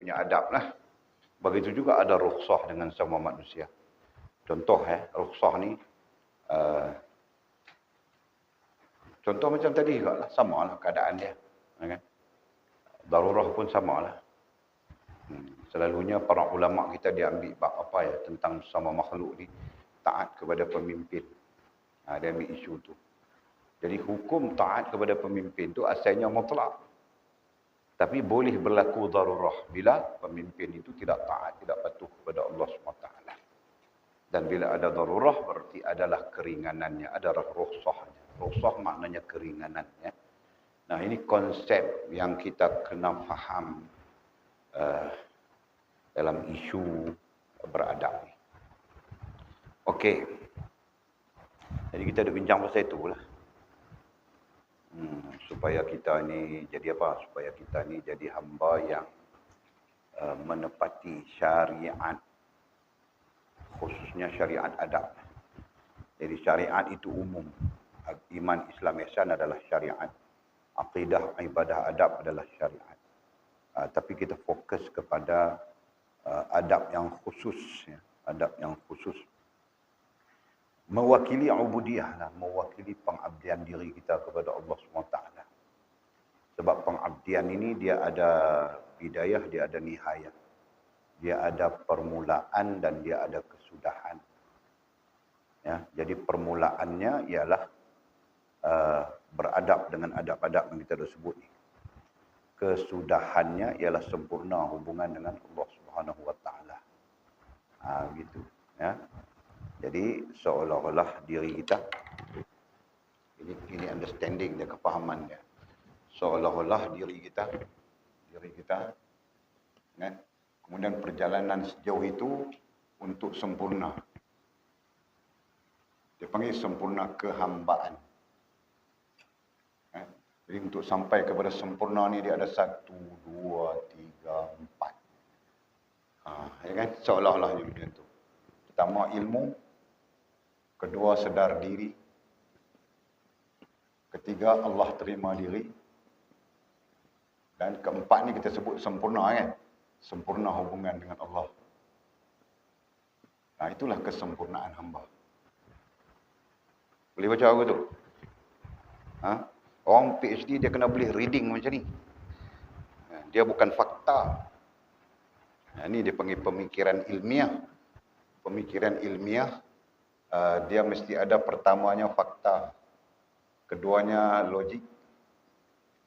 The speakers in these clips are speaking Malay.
punya adab lah. Begitu juga ada rukhsah dengan semua manusia. Contoh rukhsah ni, contoh macam tadi juga lah, sama lah keadaan dia. Kan? Darurah pun sama lah. Selalunya para ulama kita dia ambil bab apa ya tentang sama makhluk ni, taat kepada pemimpin. Dia ambil isu tu. Jadi hukum taat kepada pemimpin tu asalnya mutlak. Tapi boleh berlaku darurah bila pemimpin itu tidak taat, tidak patuh kepada Allah SWT. Dan bila ada darurah berarti adalah keringanannya, adalah rukhsahnya. Rukhsah maknanya keringanannya. Nah ini konsep yang kita kena faham dalam isu beradab ni. Okey. Jadi kita ada bincang pasal itulah. Supaya kita ni jadi apa? Supaya kita ni jadi hamba yang menepati syariat, khususnya syariat adab. Jadi syariat itu umum. Iman, Islam, ihsan adalah syariat. Aqidah, ibadah, adab adalah syariat. Tapi kita fokus kepada adab yang khusus, ya. Adab yang khusus. Mewakili ubudiyah lah, mewakili pengabdian diri kita kepada Allah SWT. Sebab pengabdian ini dia ada bidayah, dia ada nihayah. Dia ada permulaan dan dia ada kesudahan. Ya, jadi permulaannya ialah beradab dengan adab-adab yang kita dah sebut ni. Kesudahannya ialah sempurna hubungan dengan Allah Subhanahu Wa Taala. Gitu, ya. Jadi seolah-olah diri kita, ini understanding dia, kefahaman dia. Seolah-olah diri kita, kan? Kemudian perjalanan sejauh itu untuk sempurna. Dia panggil sempurna kehambaan. Jadi untuk sampai kepada sempurna ni dia ada 1, 2, 3, 4. Ya kan? Seolah-olah macam tu. Pertama ilmu, kedua sedar diri, ketiga Allah terima diri, dan keempat ni kita sebut sempurna kan? Sempurna hubungan dengan Allah. Itulah kesempurnaan hamba. Boleh baca aku tu? Orang PhD dia kena boleh reading macam ni. Dia bukan fakta. Ini dia panggil pemikiran ilmiah. Pemikiran ilmiah, dia mesti ada pertamanya fakta, keduanya logik,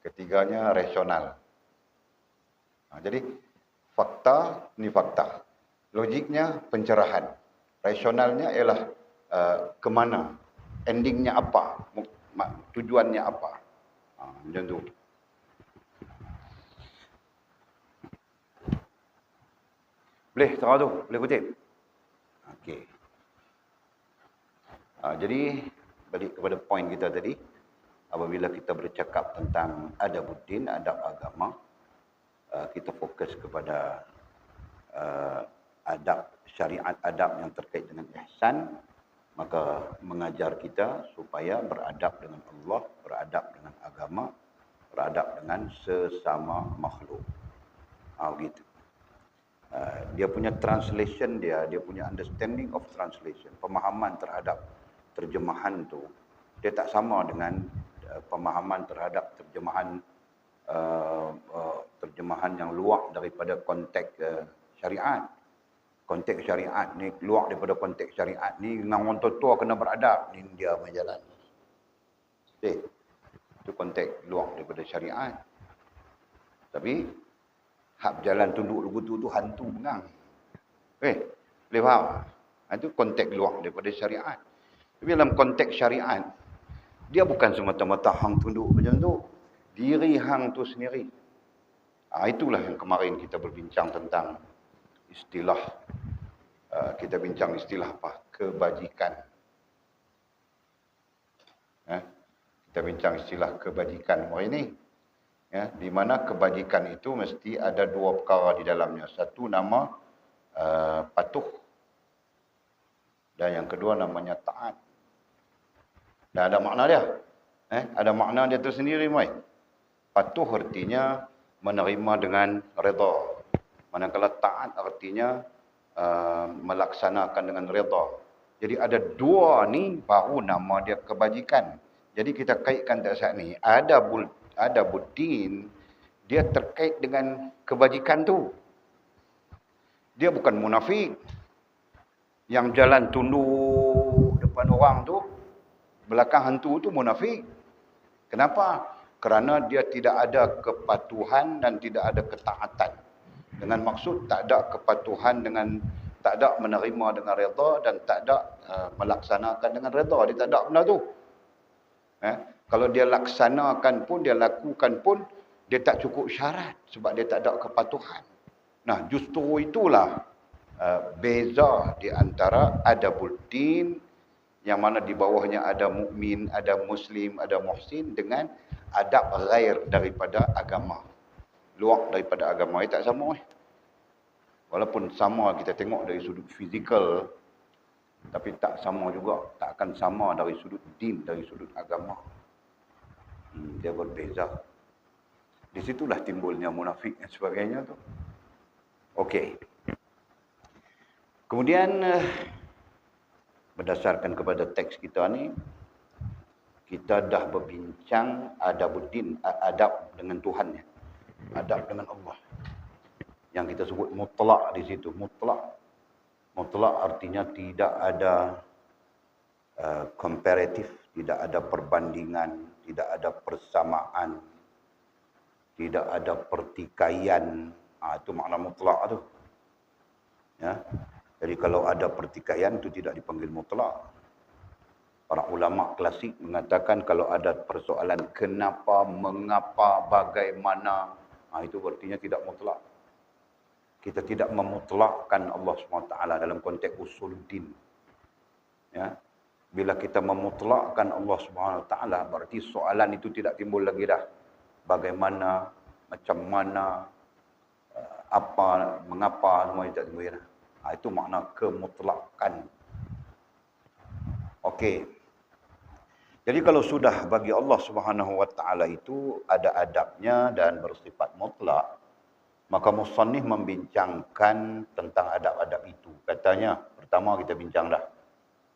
ketiganya rasional. Jadi fakta, ni fakta. Logiknya pencerahan. Rasionalnya ialah kemana, endingnya apa, tujuannya apa. Macam tu. Boleh tahu tu? Boleh kutip? Okey. Jadi balik kepada poin kita tadi, apabila kita bercakap tentang adabuddin, adab agama, kita fokus kepada adab, syariat adab yang terkait dengan ihsan, maka mengajar kita supaya beradab dengan Allah, beradab dengan agama, beradab dengan sesama makhluk. Gitu. Dia punya translation dia punya understanding of translation, pemahaman terhadap terjemahan tu, dia tak sama dengan pemahaman terhadap terjemahan terjemahan yang luar daripada konteks syariat. Konteks syariat ni, keluar daripada konteks syariat ni, dengan orang tua kena beradab, ni dia berjalan. Itu konteks luar daripada syariat. Tapi hak jalan tunduk lugu tu hantu mengang. Boleh faham? Itu konteks luar daripada syariat. Tapi dalam konteks syariat, dia bukan semata-mata hang tunduk macam tu. Diri hang tu sendiri. Itulah yang kemarin kita berbincang tentang istilah. Kita bincang istilah apa? Kebajikan. Kita bincang istilah kebajikan hari ini. Ya, di mana kebajikan itu mesti ada dua perkara di dalamnya. Satu nama patuh. Dan yang kedua namanya taat. Dan ada makna dia. Ada makna dia tersendiri, mai. Patuh artinya menerima dengan redha. Manakala taat artinya melaksanakan dengan redha. Jadi ada dua ni baru nama dia kebajikan. Jadi kita kaitkan tak saat ni, adabuddin dia terkait dengan kebajikan tu. Dia bukan munafik. Yang jalan tunduk depan orang tu, belakang hantu tu munafik. Kenapa? Kerana dia tidak ada kepatuhan dan tidak ada ketaatan. Dengan maksud tak ada kepatuhan dengan, tak ada menerima dengan redha dan tak ada melaksanakan dengan redha. Dia tak ada benda tu. Kalau dia laksanakan pun, dia lakukan pun, dia tak cukup syarat sebab dia tak ada kepatuhan. Nah, justru itulah beza di antara adabuddin yang mana di bawahnya ada mukmin, ada muslim, ada muhsin dengan adab ghair daripada agama. Luar daripada agama tak sama. Walaupun sama kita tengok dari sudut fizikal, tapi tak sama juga, tak akan sama dari sudut din, dari sudut agama. Dia berbeza. Di situlah timbulnya munafik dan sebagainya tu. Okey. Kemudian berdasarkan kepada teks kita ni, kita dah berbincang adabuddin, adab dengan Tuhan, adab dengan Allah. Yang kita sebut mutlak di situ. Mutlak artinya tidak ada komparatif, tidak ada perbandingan, tidak ada persamaan, tidak ada pertikaian. Itu makna mutlak tu. Ya. Jadi kalau ada pertikaian itu tidak dipanggil mutlak. Para ulama klasik mengatakan kalau ada persoalan kenapa, mengapa, bagaimana, itu artinya tidak mutlak. Kita tidak memutlakkan Allah SWT dalam konteks usuluddin. Ya. Bila kita memutlakkan Allah SWT, berarti soalan itu tidak timbul lagi dah. Bagaimana, macam mana, apa, mengapa, semua itu tak timbul dah. Itu makna kemutlakan. Okey. Jadi kalau sudah bagi Allah Subhanahu Wa Taala itu ada adabnya dan bersifat mutlak, maka musannif membincangkan tentang adab-adab itu. Katanya, pertama kita bincang dah.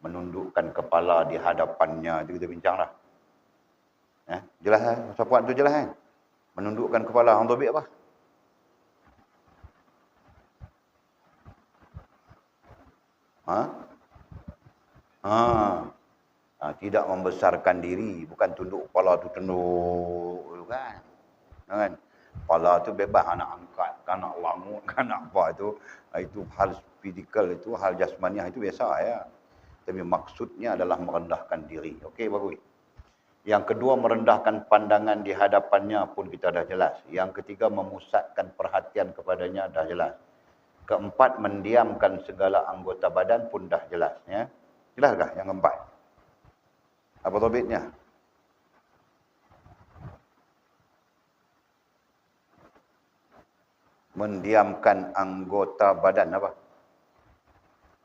Menundukkan kepala di hadapannya, itu kita bincang dah. Jelas kan? Siapa tu jelas kan? Menundukkan kepala, hang tahu apa? Tidak membesarkan diri, bukan tunduk kepala tu tunduk kan. Kan? Kepala tu bebas nak angkat, kan nak langut, kan nak apa itu hal fizikal, itu hal jasmaniah, itu biasa ya. Tapi maksudnya adalah merendahkan diri. Okey, bagus. Yang kedua, merendahkan pandangan di hadapannya pun kita dah jelas. Yang ketiga, memusatkan perhatian kepadanya dah jelas. Keempat, mendiamkan segala anggota badan pun dah jelas. Ya? Jelaskah yang keempat? Apa topiknya? Mendiamkan anggota badan apa?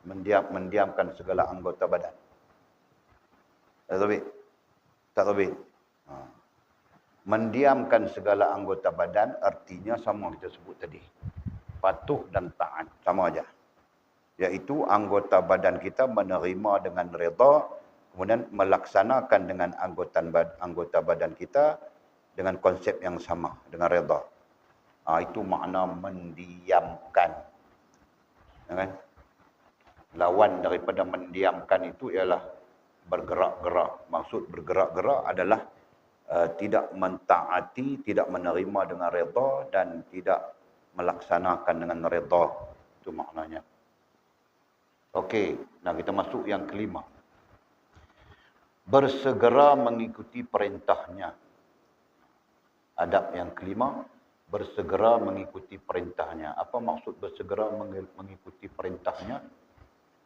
Mendiamkan segala anggota badan. Tak topik? Tak topik? Mendiamkan segala anggota badan artinya sama kita sebut tadi. Patuh dan taat, sama aja. Iaitu anggota badan kita menerima dengan redha, kemudian melaksanakan dengan anggota badan kita dengan konsep yang sama, dengan redha. Itu makna mendiamkan. Kan? Lawan daripada mendiamkan itu ialah bergerak-gerak. Maksud bergerak-gerak adalah tidak mentaati, tidak menerima dengan redha dan tidak melaksanakan dengan redha. Itu maknanya. Okey, nah kita masuk yang kelima. Bersegera mengikuti perintahnya. Adab yang kelima, bersegera mengikuti perintahnya. Apa maksud bersegera mengikuti perintahnya?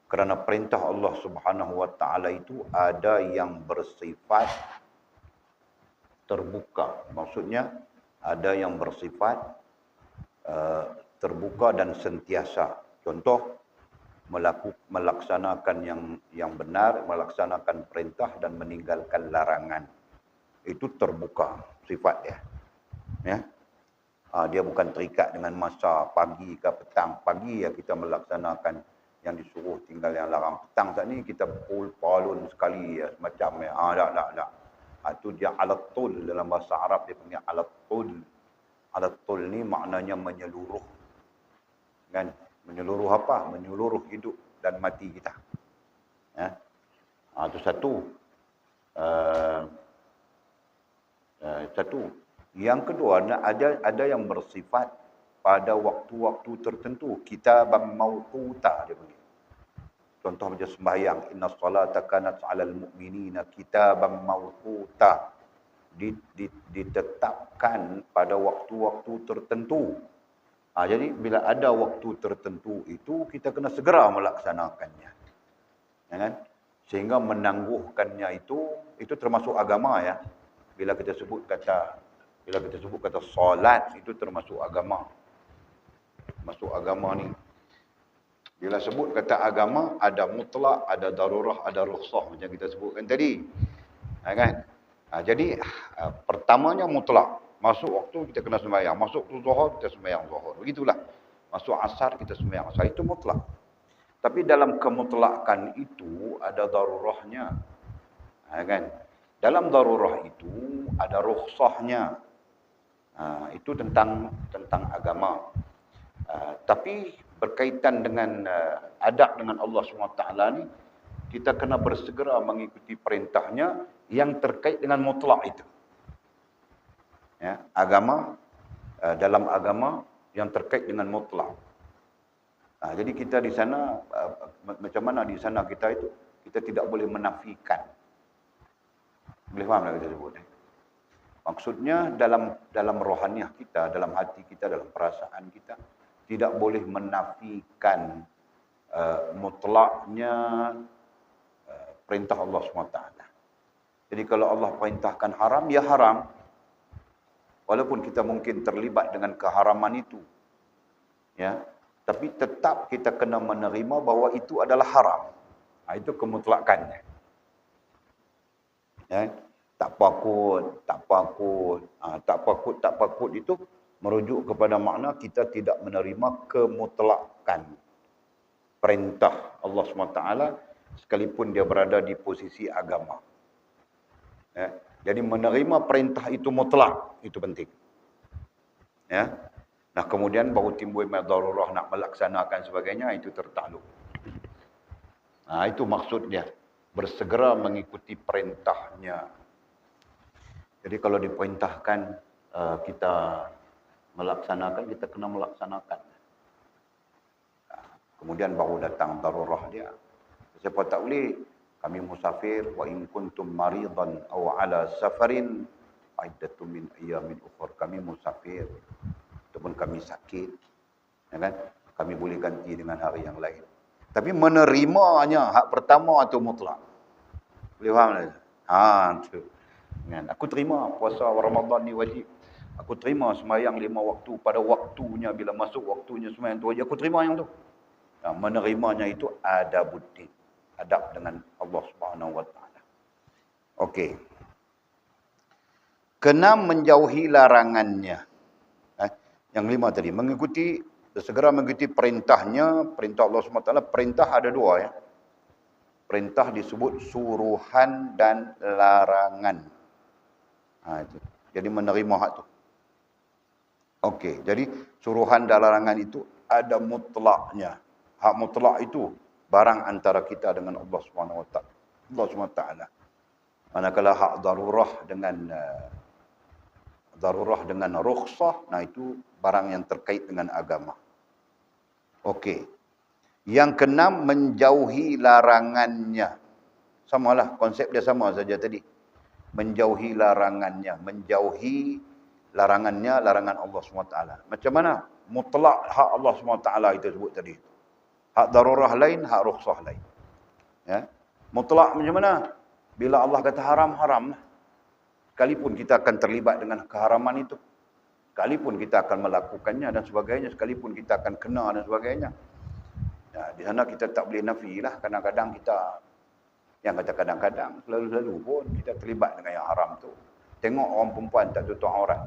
Kerana perintah Allah Subhanahu Wa Taala itu ada yang bersifat terbuka. Maksudnya ada yang bersifat terbuka dan sentiasa. Contoh, melaksanakan yang benar, melaksanakan perintah dan meninggalkan larangan. Itu terbuka sifat dia. Ya. Dia bukan terikat dengan masa pagi ke petang. Pagi ya kita melaksanakan yang disuruh, tinggal yang larang. Petang saat ni kita palun sekali ya, semacam ya. Tak. Itu dia alat tul, dalam bahasa Arab dia panggil alat tul. Alat tul ni maknanya menyeluruh. Kan? Menyeluruh apa? Menyeluruh hidup dan mati kita. Ya. Itu satu. Satu. Yang kedua, ada yang bersifat pada waktu-waktu tertentu. Kitaban mawquta dia panggil. Contoh macam sembahyang, inna salata kanat 'alal mu'minina kitaban mawquta. Ditetapkan pada waktu-waktu tertentu. Jadi bila ada waktu tertentu itu kita kena segera melaksanakannya. Ya kan? Sehingga menangguhkannya itu termasuk agama ya. Bila kita sebut kata solat itu termasuk agama. Masuk agama ni. Bila sebut kata agama, ada mutlak, ada darurah, ada rukhsah macam kita sebutkan tadi. Kan? Jadi pertamanya mutlak. Masuk waktu kita kena sembahyang. Masuk zuhur kita sembahyang zuhur. Begitulah. Masuk asar kita sembahyang asar. Itu mutlak. Tapi dalam kemutlakan itu ada darurahnya. Kan? Dalam darurah itu ada rukhsahnya. Itu tentang agama. Tapi berkaitan dengan adab dengan Allah SWT ni, kita kena bersegera mengikuti perintahnya yang terkait dengan mutlak itu. Ya, dalam agama yang terkait dengan mutlak. Jadi kita di sana, macam mana di sana kita tidak boleh menafikan. Boleh faham tak kita sebut? Maksudnya dalam rohaniah kita, dalam hati kita, dalam perasaan kita, tidak boleh menafikan mutlaknya perintah Allah SWT. Jadi kalau Allah perintahkan haram, ya haram. Walaupun kita mungkin terlibat dengan keharaman itu. Ya, tapi tetap kita kena menerima bahawa itu adalah haram. Itu kemutlakannya. Ya, tak pakut itu merujuk kepada makna kita tidak menerima kemutlakan perintah Allah SWT sekalipun dia berada di posisi agama. Ya, jadi menerima perintah itu mutlak, itu penting. Ya. Nah, kemudian baru timbul darurah nak melaksanakan sebagainya, itu tertakluk. Itu maksudnya, bersegera mengikuti perintahnya. Jadi kalau diperintahkan kita melaksanakan, kita kena melaksanakan. Kemudian baru datang darurah dia. Siapa tak boleh, kami musafir, wa in kuntum maridan aw ala safarin fa'iddatun min ayyamin ukhra. Kami musafir ataupun kami sakit, ya kan? Kami boleh ganti dengan hari yang lain. Tapi menerimanya hak pertama itu mutlak. Boleh faham tak? Tu. Kan? Aku terima puasa Ramadan ni wajib. Aku terima sembahyang 5 waktu pada waktunya, bila masuk waktunya sembahyang tu wajib. Aku terima yang tu. Menerimanya itu adabuddin. Adab dengan Allah Subhanahu Wa Taala. Okey. Keenam, menjauhi larangannya. Yang 5 tadi, segera mengikuti perintahnya, perintah Allah SWT. Perintah ada 2 ya. Perintah disebut suruhan dan larangan. Itu. Jadi menerima hak tu. Okey, jadi suruhan dan larangan itu ada mutlaknya. Hak mutlak itu barang antara kita dengan Allah SWT. Allah SWT. Manakala hak darurah dengan rukhsah, itu barang yang terkait dengan agama. Okey. Yang keenam, menjauhi larangannya. Samalah, konsep dia sama saja tadi. Menjauhi larangannya. Menjauhi larangannya, larangan Allah SWT. Macam mana? Mutlak hak Allah SWT itu sebut tadi. Hak darurah lain, hak rukhsah lain. Ya. Mutlak macam mana? Bila Allah kata haram, haram. Sekalipun kita akan terlibat dengan keharaman itu. Sekalipun kita akan melakukannya dan sebagainya. Sekalipun kita akan kena dan sebagainya. Di sana kita tak boleh nafi lah. Kadang-kadang kita, yang kata kadang-kadang, selalu-selalu pun kita terlibat dengan yang haram tu. Tengok orang perempuan tak tutup aurat.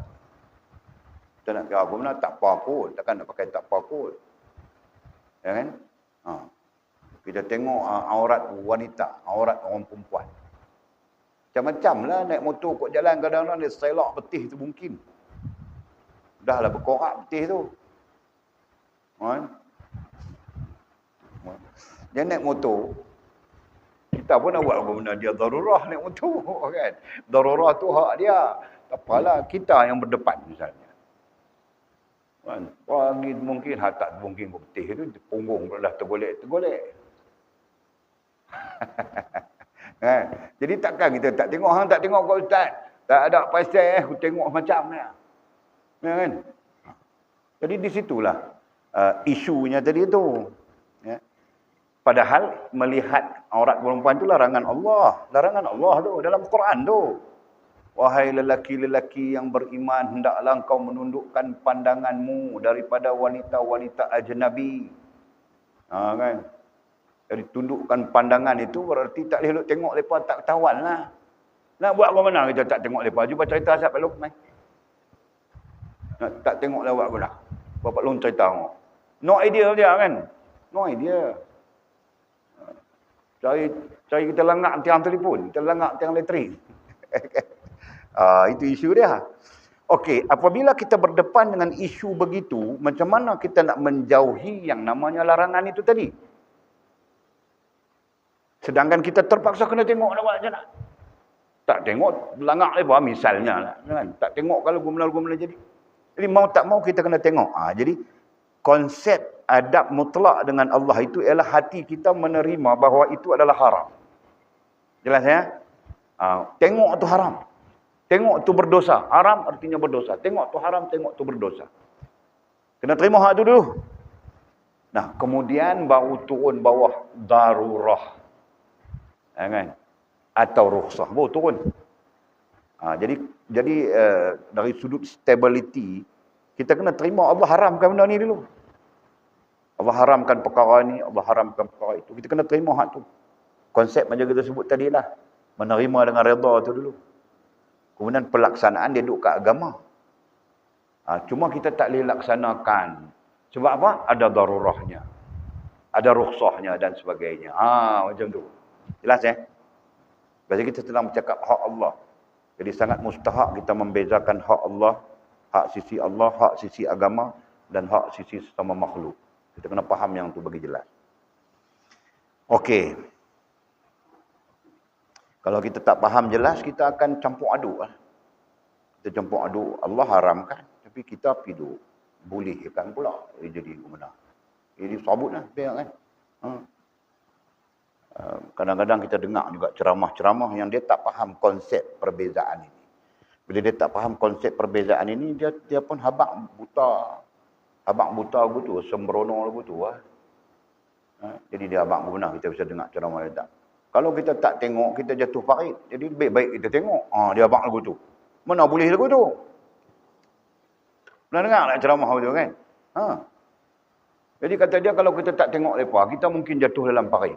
Kita nak kira guna tak apa kot. Takkan nak pakai tak apa kot. Ya kan? Ha. Kita tengok aurat wanita, aurat orang perempuan. Macam-macam lah naik motor kot jalan kadang-kadang dia selok betih tu mungkin. Dah lah berkorak betih tu. Kan? Dia naik motor, kita pun nak buat apa benda dia darurah naik motor kan. Darurah tu hak dia. Tak apalah kita yang berdepan misalnya. Kan? Pagi mungkin tak mungkin betih tu punggung dah tergolek. Kan? Jadi takkan kita tak tengok hang tak tengok kau ustaz. Tak ada pasal aku tengok macam ni. Ya kan? Jadi di situlah isunya tadi tu. Ya. Padahal melihat aurat perempuan itu larangan Allah. Larangan Allah tu dalam Quran tu. Wahai lelaki-lelaki yang beriman, hendaklah engkau menundukkan pandanganmu daripada wanita-wanita ajnabi. Ha, kan? Jadi tundukkan pandangan itu berarti tak boleh tengok mereka tak ketahuan lah. Nak buat apa mana kita tak tengok mereka? Cuba cerita siapa lu main. Nak tak tengok lah buat apa dah. Bapak lu cerita tengok. No idea dia kan? No idea. Cari kita langak tiang telefon, kita langak tiang elektrik. Itu isu dia. Okey, apabila kita berdepan dengan isu begitu, macam mana kita nak menjauhi yang namanya larangan itu tadi? Sedangkan kita terpaksa kena tengok nak buat macam mana? Tak tengok, langak lepas misalnya lah. Kan? Tak tengok kalau gumla jadi. Jadi mau tak mau kita kena tengok. Jadi konsep adab mutlak dengan Allah itu ialah hati kita menerima bahawa itu adalah haram. Jelas ya? Tengok tu haram. Tengok tu berdosa. Haram artinya berdosa. Tengok tu haram, tengok tu berdosa. Kena terima hak tu dulu. Nah, kemudian baru turun bawah darurah. Kan? Atau rukhsah. Baru turun. Jadi dari sudut stability, kita kena terima Allah haramkan benda ni dulu. Allah haramkan perkara ni, Allah haramkan perkara itu. Kita kena terima hak tu. Konsep macam kita sebut tadi lah. Menerima dengan redha tu dulu. Kemudian pelaksanaan dia duduk kat agama. Cuma kita tak boleh laksanakan. Sebab apa? Ada darurahnya. Ada rukhsahnya dan sebagainya. Macam tu. Jelas ya? Sebab kita sedang bercakap hak Allah. Jadi sangat mustahak kita membezakan hak Allah, hak sisi Allah, hak sisi agama dan hak sisi sesama makhluk. Kita kena faham yang tu bagi jelas. Okey. Kalau kita tak faham jelas, kita akan campur aduk. Kita campur aduk, Allah haramkan. Tapi kita pergi bolehkan pula. Jadi gimana? Jadi sabut lah. Kan? Kadang-kadang kita dengar juga ceramah-ceramah yang dia tak faham konsep perbezaan ini. Bila dia tak faham konsep perbezaan ini, dia pun habaq buta. Habaq buta begitu, sembrono begitu. Jadi dia habaq benar kita bisa dengar ceramah dia tak. Kalau kita tak tengok, kita jatuh farid. Jadi baik-baik kita tengok. Dia habaq lagu tu. Mana boleh lagu tu? Pernah dengar tak ceramah tu kan? Jadi kata dia kalau kita tak tengok mereka, kita mungkin jatuh dalam farid.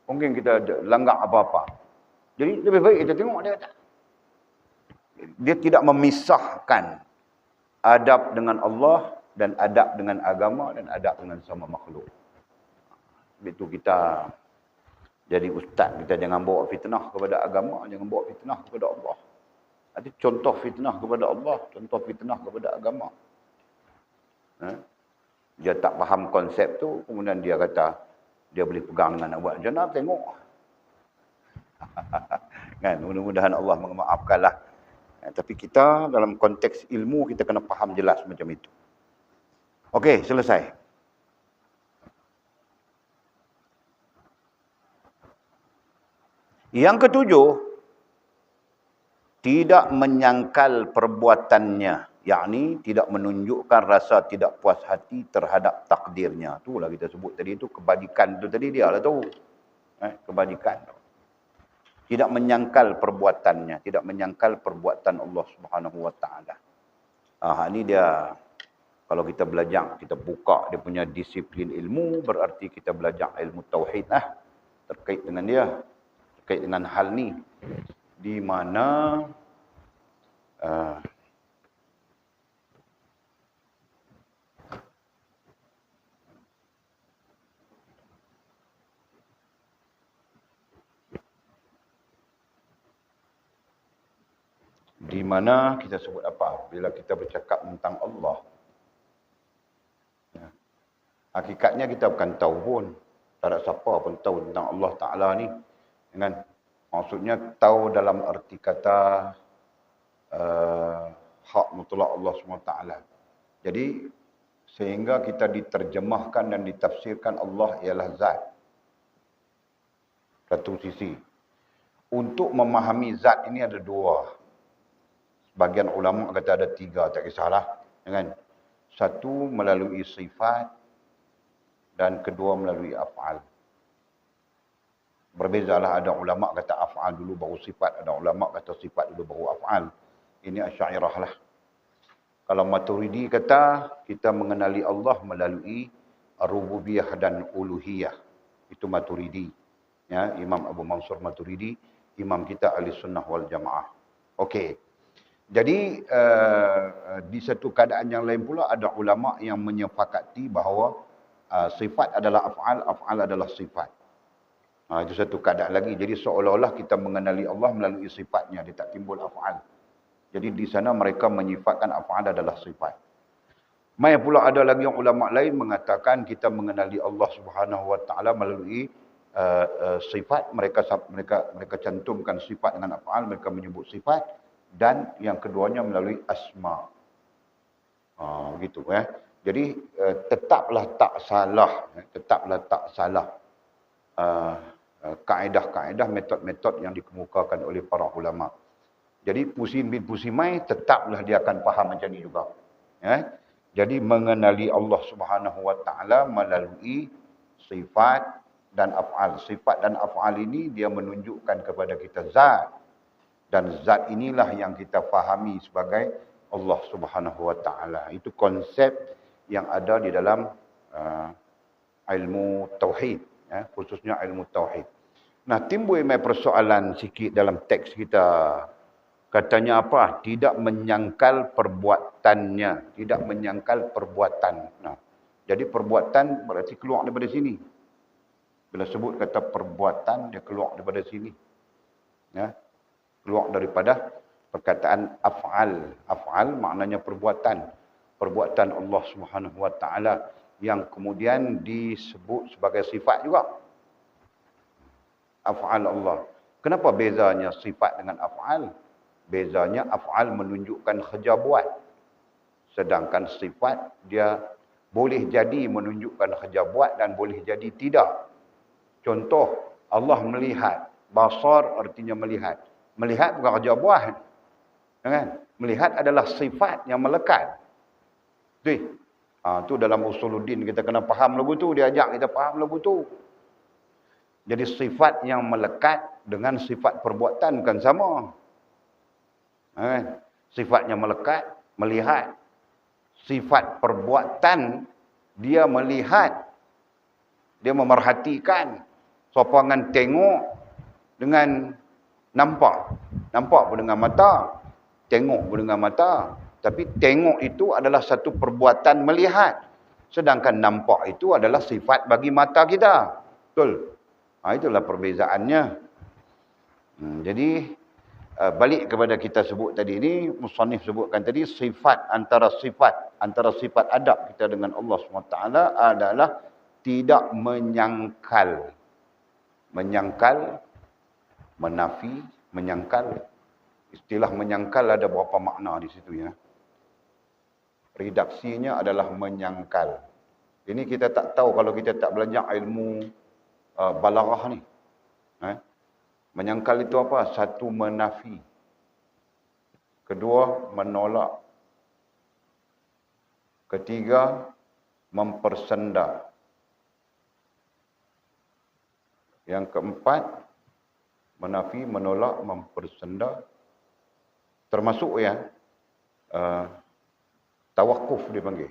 Mungkin kita langgak apa-apa. Jadi lebih baik kita tengok dia kata. Dia tidak memisahkan adab dengan Allah dan adab dengan agama dan adab dengan sama makhluk. Itu kita jadi ustaz, kita jangan bawa fitnah kepada agama, jangan bawa fitnah kepada Allah. Ada contoh fitnah kepada Allah, contoh fitnah kepada agama. Dia tak faham konsep tu, kemudian dia kata, dia boleh pegang dengan nak buat macam mana, tengok. Kan, mudah-mudahan Allah memaafkanlah. Tapi kita dalam konteks ilmu, kita kena faham jelas macam itu. Okey, selesai. Yang ketujuh, tidak menyangkal perbuatannya, yakni tidak menunjukkan rasa tidak puas hati terhadap takdirnya. Itulah kita sebut tadi itu kebajikan tu tadi dia lah tu. Kebajikan. Tidak menyangkal perbuatannya, tidak menyangkal perbuatan Allah Subhanahu Wa Taala. Ini dia kalau kita belajar, kita buka dia punya disiplin ilmu, berarti kita belajar ilmu tauhid terkait dengan dia. Terkait dengan hal ni, di mana Di mana kita sebut apa? Bila kita bercakap tentang Allah. Ya. Hakikatnya kita bukan tahu pun. Tak ada siapa pun tahu tentang Allah Ta'ala ni. Kan? Maksudnya tahu dalam arti kata hak mutlak Allah SWT. Jadi sehingga kita diterjemahkan dan ditafsirkan Allah ialah zat. Satu sisi. Untuk memahami zat ini ada dua. Sebagian ulama kata ada tiga, tak kisahlah. Kan? Satu melalui sifat dan kedua melalui af'al. Berbezalah, ada ulama kata af'al dulu baru sifat, ada ulama kata sifat dulu baru af'al. Ini Asy'ariyah lah. Kalau Maturidi kata kita mengenali Allah melalui rububiyah dan uluhiyah. Itu Maturidi. Ya, Imam Abu Mansur Maturidi, imam kita Ahli Sunnah wal Jamaah. Okey. Jadi di satu keadaan yang lain pula ada ulama yang menyepakati bahawa sifat adalah af'al, af'al adalah sifat. Itu satu keadaan lagi. Jadi seolah-olah kita mengenali Allah melalui sifatnya, dia tak timbul af'al. Jadi di sana mereka menyifatkan af'al adalah sifat. Mai pula ada lagi yang ulama lain mengatakan kita mengenali Allah Subhanahu Wa Taala melalui sifat. Mereka cantumkan sifat dengan af'al, mereka menyebut sifat, dan yang keduanya melalui asma. Begitu ya. Jadi tetaplah tak salah kaedah-kaedah, metod-metod yang dikemukakan oleh para ulama. Jadi Pusin bin Pusimai tetaplah dia akan faham macam ni juga. Ya? Jadi mengenali Allah Subhanahu Wa Taala melalui sifat dan af'al. Sifat dan af'al ini dia menunjukkan kepada kita zat. Dan zat inilah yang kita fahami sebagai Allah Subhanahu Wa Taala. Itu konsep yang ada di dalam ilmu tauhid, ya, khususnya ilmu tauhid. Nah, timbul mai persoalan sikit dalam teks kita. Katanya apa? Tidak menyangkal perbuatannya, tidak menyangkal perbuatan. Nah, jadi perbuatan berarti keluar daripada sini. Bila sebut kata perbuatan, dia keluar daripada sini. Ya. Keluar daripada perkataan af'al. Af'al maknanya perbuatan. Perbuatan Allah Subhanahu Wa Taala yang kemudian disebut sebagai sifat juga. Af'al Allah. Kenapa bezanya sifat dengan af'al? Bezanya af'al menunjukkan kerja buat. Sedangkan sifat dia boleh jadi menunjukkan kerja buat dan boleh jadi tidak. Contoh, Allah melihat. Basar artinya melihat. Melihat bukan kerja buat. Kan? Melihat adalah sifat yang melekat. Tu dalam usuluddin kita kena faham lagu tu. Dia ajak kita faham lagu tu. Jadi sifat yang melekat dengan sifat perbuatan bukan sama. Sifatnya melekat, melihat. Sifat perbuatan, dia melihat. Dia memerhatikan. Sopangan tengok dengan nampak. Nampak pun dengan mata. Tengok pun dengan mata. Tapi tengok itu adalah satu perbuatan melihat. Sedangkan nampak itu adalah sifat bagi mata kita. Betul? Itulah perbezaannya. Jadi, balik kepada kita sebut tadi ini, musannif sebutkan tadi, antara sifat adab kita dengan Allah SWT adalah tidak menyangkal. Menyangkal, menafi, menyangkal. Istilah menyangkal ada berapa makna di situ ya. Redaksinya adalah menyangkal. Ini kita tak tahu kalau kita tak belajar ilmu balaghah ni. Menyangkal itu apa? Satu, menafi. Kedua, menolak. Ketiga, mempersenda. Yang keempat, menafi, menolak, mempersenda. Termasuk ya, tawakuf dia panggil.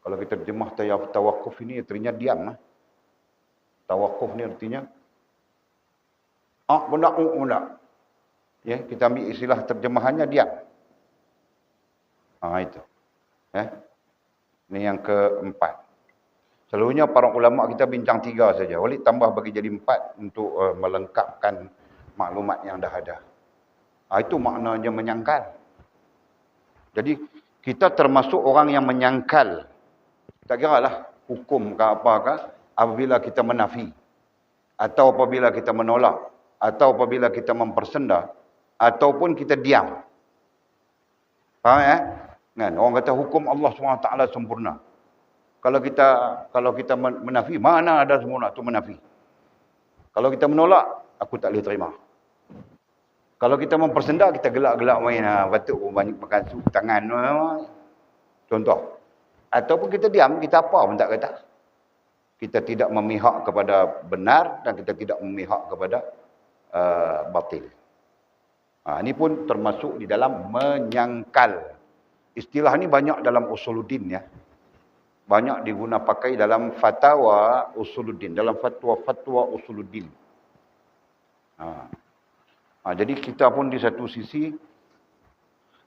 Kalau kita terjemah tawakuf ini artinya diam. Tawakuf ni artinya benda benda. Ya, kita ambil istilah terjemahannya diam. Itu. Ini yang keempat. Selalunya para ulama kita bincang 3 saja. Walid tambah bagi jadi 4 untuk melengkapkan maklumat yang dah ada. Itu maknanya menyangkal. Jadi kita termasuk orang yang menyangkal. Tak kira lah hukum ke apa ke, apabila kita menafi, atau apabila kita menolak, atau apabila kita mempersenda, ataupun kita diam. Faham ya? Kan? Orang kata hukum Allah SWT sempurna. Kalau kita menafi, mana ada sempurna? Itu menafi. Kalau kita menolak, aku tak boleh terima. Kalau kita mempersenda, kita gelak-gelak main. Batuk pun banyak makan tangan. Contoh. Ataupun kita diam, kita apa pun tak kata. Kita tidak memihak kepada benar dan kita tidak memihak kepada batil. Ini pun termasuk di dalam menyangkal. Istilah ni banyak dalam usuluddin ya. Banyak diguna pakai dalam fatwa usuluddin, dalam fatwa-fatwa usuluddin. Jadi kita pun di satu sisi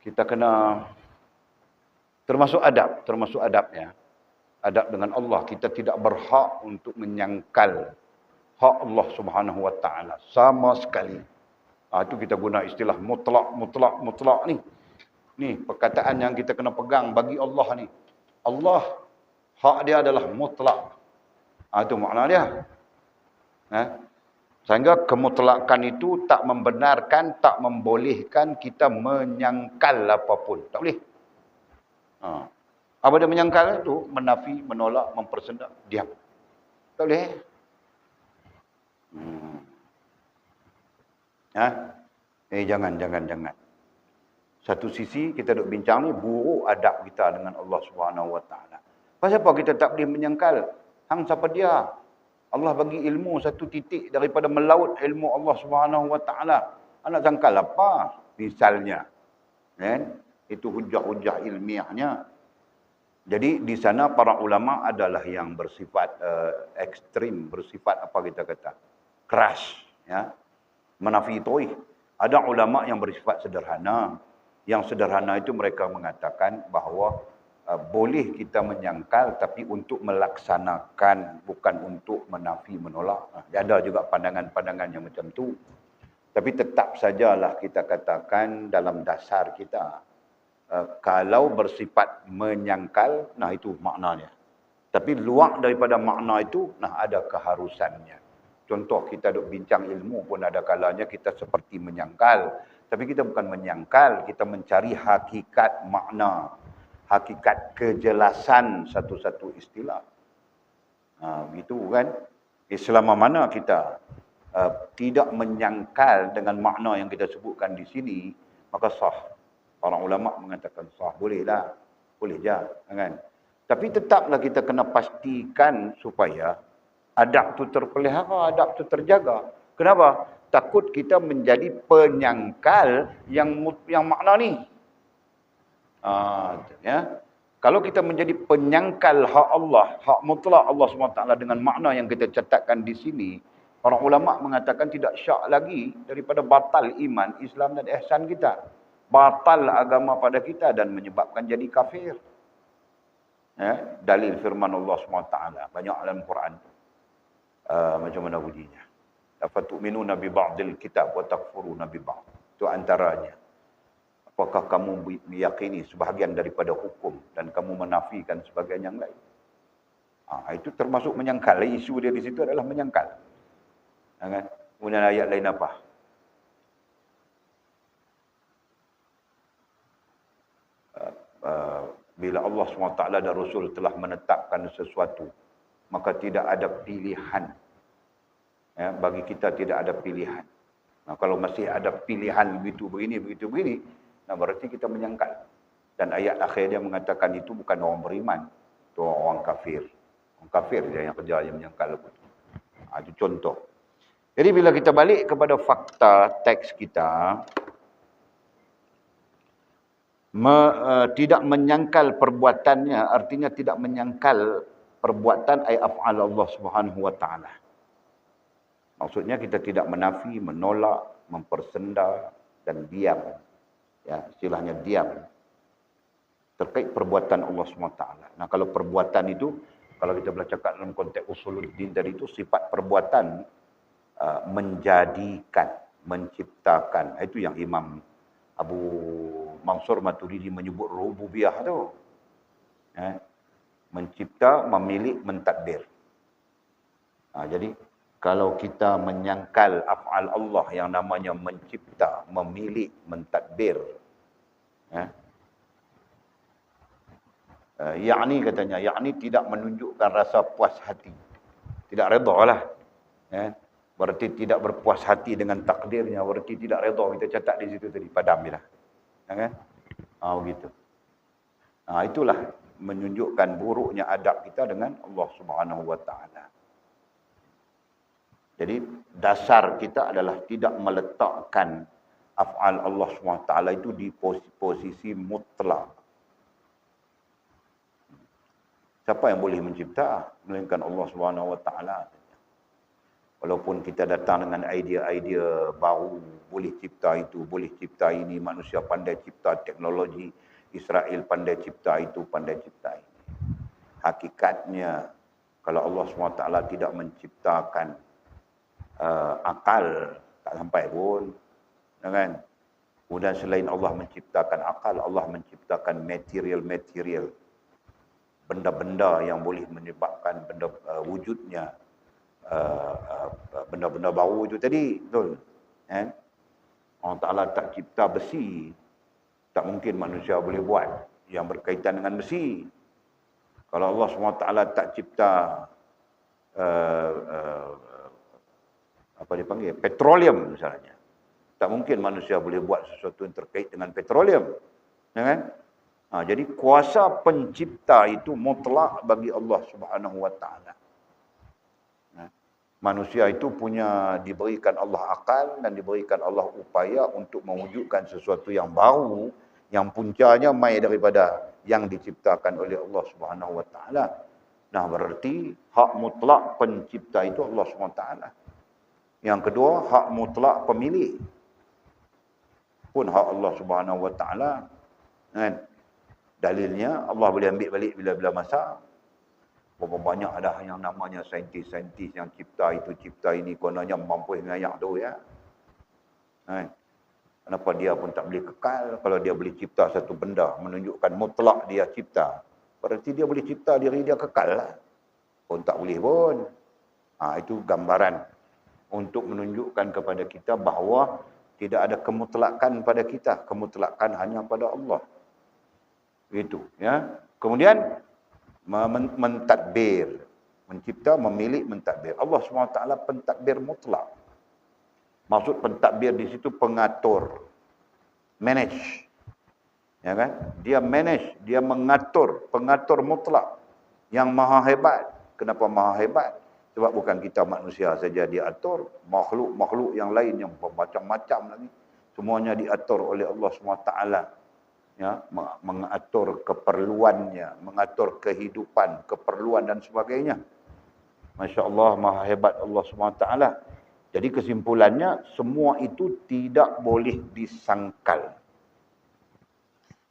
kita kena termasuk adabnya. Adab dengan Allah. Kita tidak berhak untuk menyangkal hak Allah Subhanahu Wa Taala sama sekali. Itu kita guna istilah mutlak ni. Ni perkataan yang kita kena pegang bagi Allah ni. Allah hak dia adalah mutlak. Itu makna dia. Sehingga kemutlakan itu tak membenarkan, tak membolehkan kita menyangkal apapun. Tak boleh. Apa dia menyangkal itu? Menafi, menolak, mempersenda, diam. Tak boleh. Jangan. Satu sisi kita duk bincang ni buruk adab kita dengan Allah Subhanahu Wa Taala. Pasal apa kita tak boleh menyangkal? Hang siapa dia? Allah bagi ilmu satu titik daripada melaut ilmu Allah Subhanahu Wa Taala. Anak sangkal apa? Misalnya, kan? Itu hujah-hujah ilmiahnya. Jadi di sana para ulama adalah yang bersifat ekstrim, bersifat apa kita kata? Keras, ya. Menafi toih. Ada ulama yang bersifat sederhana. Yang sederhana itu mereka mengatakan bahawa boleh kita menyangkal tapi untuk melaksanakan, bukan untuk menafi, menolak. Ada juga pandangan-pandangan yang macam tu. Tapi tetap sajalah kita katakan dalam dasar kita, kalau bersifat menyangkal, itu maknanya. Tapi luar daripada makna itu, ada keharusannya. Contoh kita duk bincang ilmu pun ada kalanya kita seperti menyangkal. Tapi kita bukan menyangkal, kita mencari hakikat makna. Hakikat kejelasan satu-satu istilah. Begitu kan. Selama mana kita tidak menyangkal dengan makna yang kita sebutkan di sini, maka sah. Para ulama mengatakan sah. Bolehlah. Boleh je. Kan? Tapi tetaplah kita kena pastikan supaya adab tu terpelihara, adab tu terjaga. Kenapa? Takut kita menjadi penyangkal yang makna ni. Ya. Kalau kita menjadi penyangkal hak Allah, hak mutlak Allah SWT dengan makna yang kita catatkan di sini, para ulama mengatakan tidak syak lagi daripada batal iman, Islam dan ihsan kita. Batal agama pada kita dan menyebabkan jadi kafir. Ya, dalil firman Allah SWT banyak dalam Quran. Macam mana bunyinya? Afatu'minuna bi ba'dil kitab wa takfuruna bi ba'd. Itu antaranya. Apakah kamu meyakini sebahagian daripada hukum dan kamu menafikan sebahagian yang lain? Itu termasuk menyangkal. Isu dia di situ adalah menyangkal. Kan? Kemudian ayat lain apa? Bila Allah SWT dan Rasul telah menetapkan sesuatu, maka tidak ada pilihan. Ya, bagi kita tidak ada pilihan. Kalau masih ada pilihan begitu begini, berarti kita menyangkal. Dan ayat akhir dia mengatakan itu bukan orang beriman. Itu orang kafir. Orang kafir dia yang kerja yang menyangkal. Itu contoh. Jadi bila kita balik kepada fakta teks kita, tidak menyangkal perbuatannya, artinya tidak menyangkal perbuatan ay af'al Allah Subhanahu Wa Taala. Maksudnya kita tidak menafi, menolak, mempersenda dan diam. Ya, istilahnya diam terkait perbuatan Allah SWT. Kalau perbuatan itu, kalau kita boleh cakap dalam konteks usuluddin tadi itu, sifat perbuatan menjadikan, menciptakan. Itu yang Imam Abu Mansur Maturidi menyebut rububiyah tu. Mencipta, memilik, mentadbir. Jadi kalau kita menyangkal af'al Allah yang namanya mencipta, memilik, mentadbir, yakni katanya, yakni tidak menunjukkan rasa puas hati. Tidak redha lah. Berarti tidak berpuas hati dengan takdirnya, berarti tidak redha. Kita catat di situ tadi, padam je lah. Kan? Begitu. Itulah menunjukkan buruknya adab kita dengan Allah Subhanahu Wa Taala. Jadi dasar kita adalah tidak meletakkan af'al Allah Subhanahu Wa Taala itu di posisi mutlak. Siapa yang boleh mencipta? Melainkan Allah Subhanahu Wa Taala. Walaupun kita datang dengan idea-idea baru, boleh cipta itu, boleh cipta ini, manusia pandai cipta teknologi, Israel pandai cipta itu, pandai cipta ini. Hakikatnya, kalau Allah SWT tidak menciptakan akal, tak sampai pun. Kan? Kemudian selain Allah menciptakan akal, Allah menciptakan material-material. Benda-benda yang boleh menyebabkan wujudnya benda-benda baru itu tadi, betul. Allah Ta'ala tak cipta besi, tak mungkin manusia boleh buat yang berkaitan dengan besi. Kalau Allah SWT tak cipta apa dipanggil, petroleum misalnya, tak mungkin manusia boleh buat sesuatu yang terkait dengan petroleum. Kan? Jadi kuasa pencipta itu mutlak bagi Allah Subhanahu Wa Ta'ala. Manusia itu diberikan Allah akal dan diberikan Allah upaya untuk mewujudkan sesuatu yang baru, yang puncanya mai daripada yang diciptakan oleh Allah Subhanahu Wa Taala. Nah, berarti hak mutlak pencipta itu Allah Subhanahu Wa Taala. Yang kedua, hak mutlak pemilik pun hak Allah Subhanahu Wa Taala. Kan? Dalilnya Allah boleh ambil balik bila-bila masa. Berapa banyak ada yang namanya saintis-saintis yang cipta itu, cipta ini, kononnya mampu ngayak tu ya. Kenapa dia pun tak boleh kekal? Kalau dia boleh cipta satu benda, menunjukkan mutlak dia cipta, berarti dia boleh cipta diri dia kekal lah. Pun tak boleh pun. Itu gambaran untuk menunjukkan kepada kita bahawa tidak ada kemutlakan pada kita. Kemutlakan hanya pada Allah. Itu. Ya. Kemudian, mentadbir, mencipta, memilik, mentadbir. Allah SWT pentadbir mutlak. Maksud pentadbir di situ pengatur, manage. Ya kan? Dia manage, dia mengatur, pengatur mutlak yang maha hebat. Kenapa maha hebat? Sebab bukan kita manusia saja dia atur, makhluk-makhluk yang lain yang macam-macam lagi, semuanya diatur oleh Allah SWT. Ya, mengatur keperluannya, mengatur kehidupan, keperluan dan sebagainya. Masya Allah, maha hebat Allah SWT. Jadi kesimpulannya, semua itu tidak boleh disangkal.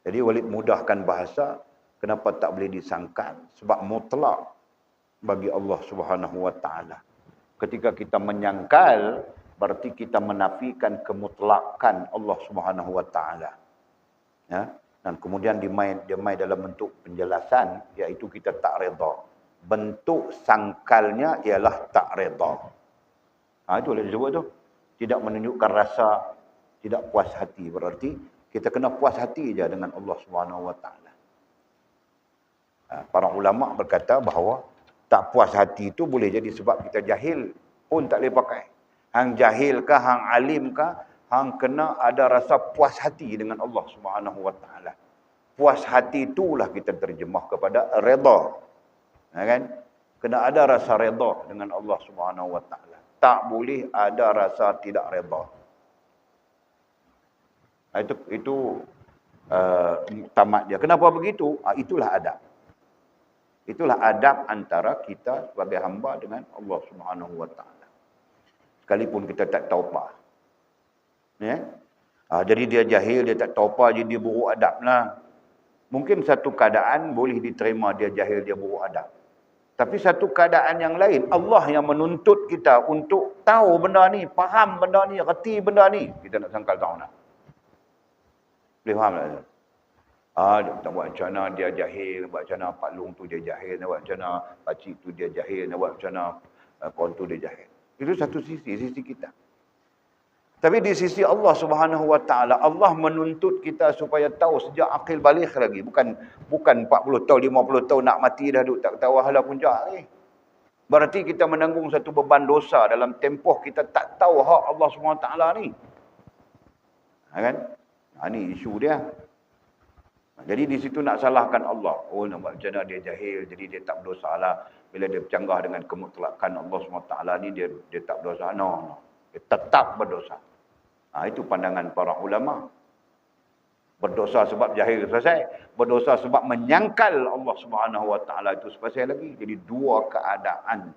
Jadi Walid mudahkan bahasa, kenapa tak boleh disangkal? Sebab mutlak bagi Allah SWT. Ketika kita menyangkal, berarti kita menafikan kemutlakan Allah SWT. Ya, dan kemudian dia mai dalam bentuk penjelasan, iaitu kita tak redha. Bentuk sangkalnya ialah tak redha. Itu boleh disebut tu. Tidak menunjukkan rasa tidak puas hati. Berarti kita kena puas hati je dengan Allah Subhanahu Wa Taala. Para ulama berkata bahawa tak puas hati itu boleh jadi sebab kita jahil pun tak boleh pakai. Hang jahil kah, hang alim kah, hang kena ada rasa puas hati dengan Allah Subhanahu Wa Taala. Puas hati itulah kita terjemah kepada redha. Kan? Kena ada rasa redha dengan Allah Subhanahu Wa Taala. Tak boleh ada rasa tidak redha. Itu tamat dia. Kenapa begitu? Itulah adab. Itulah adab antara kita sebagai hamba dengan Allah Subhanahu Wa Taala. Sekalipun kita tak taubah. Ya? Jadi dia jahil, dia tak tahu apa, jadi dia buruk adab lah. Mungkin satu keadaan boleh diterima dia jahil, dia buruk adab. Tapi satu keadaan yang lain, Allah yang menuntut kita untuk tahu benda ni, faham benda ni, reti benda ni. Kita nak sangkal tahu nak. Boleh faham tak? Dia tak buat macam mana dia jahil, buat macam mana Pak Long tu dia jahil, nak buat macam mana pakcik tu dia jahil, nak buat macam mana kawan tu dia jahil. Itu satu sisi kita. Tapi di sisi Allah Subhanahu Wa Taala, Allah menuntut kita supaya tahu sejak akil balik lagi. Bukan 40 tahun, 50 tahun nak mati dah duduk tak tahu hala puncak lagi. Berarti kita menanggung satu beban dosa dalam tempoh kita tak tahu hak Allah Subhanahu Wa Taala ni. Kan? Ini isu dia. Jadi di situ nak salahkan Allah. Oh, nak buat macam mana dia jahil, jadi dia tak berdosa lah. Bila dia bercanggah dengan kemutlakan Allah SWT ni, dia tak berdosa. No. Dia tetap berdosa. Itu pandangan para ulama. Berdosa sebab jahil selesai. Berdosa sebab menyangkal Allah SWT itu selesai lagi. Jadi dua keadaan.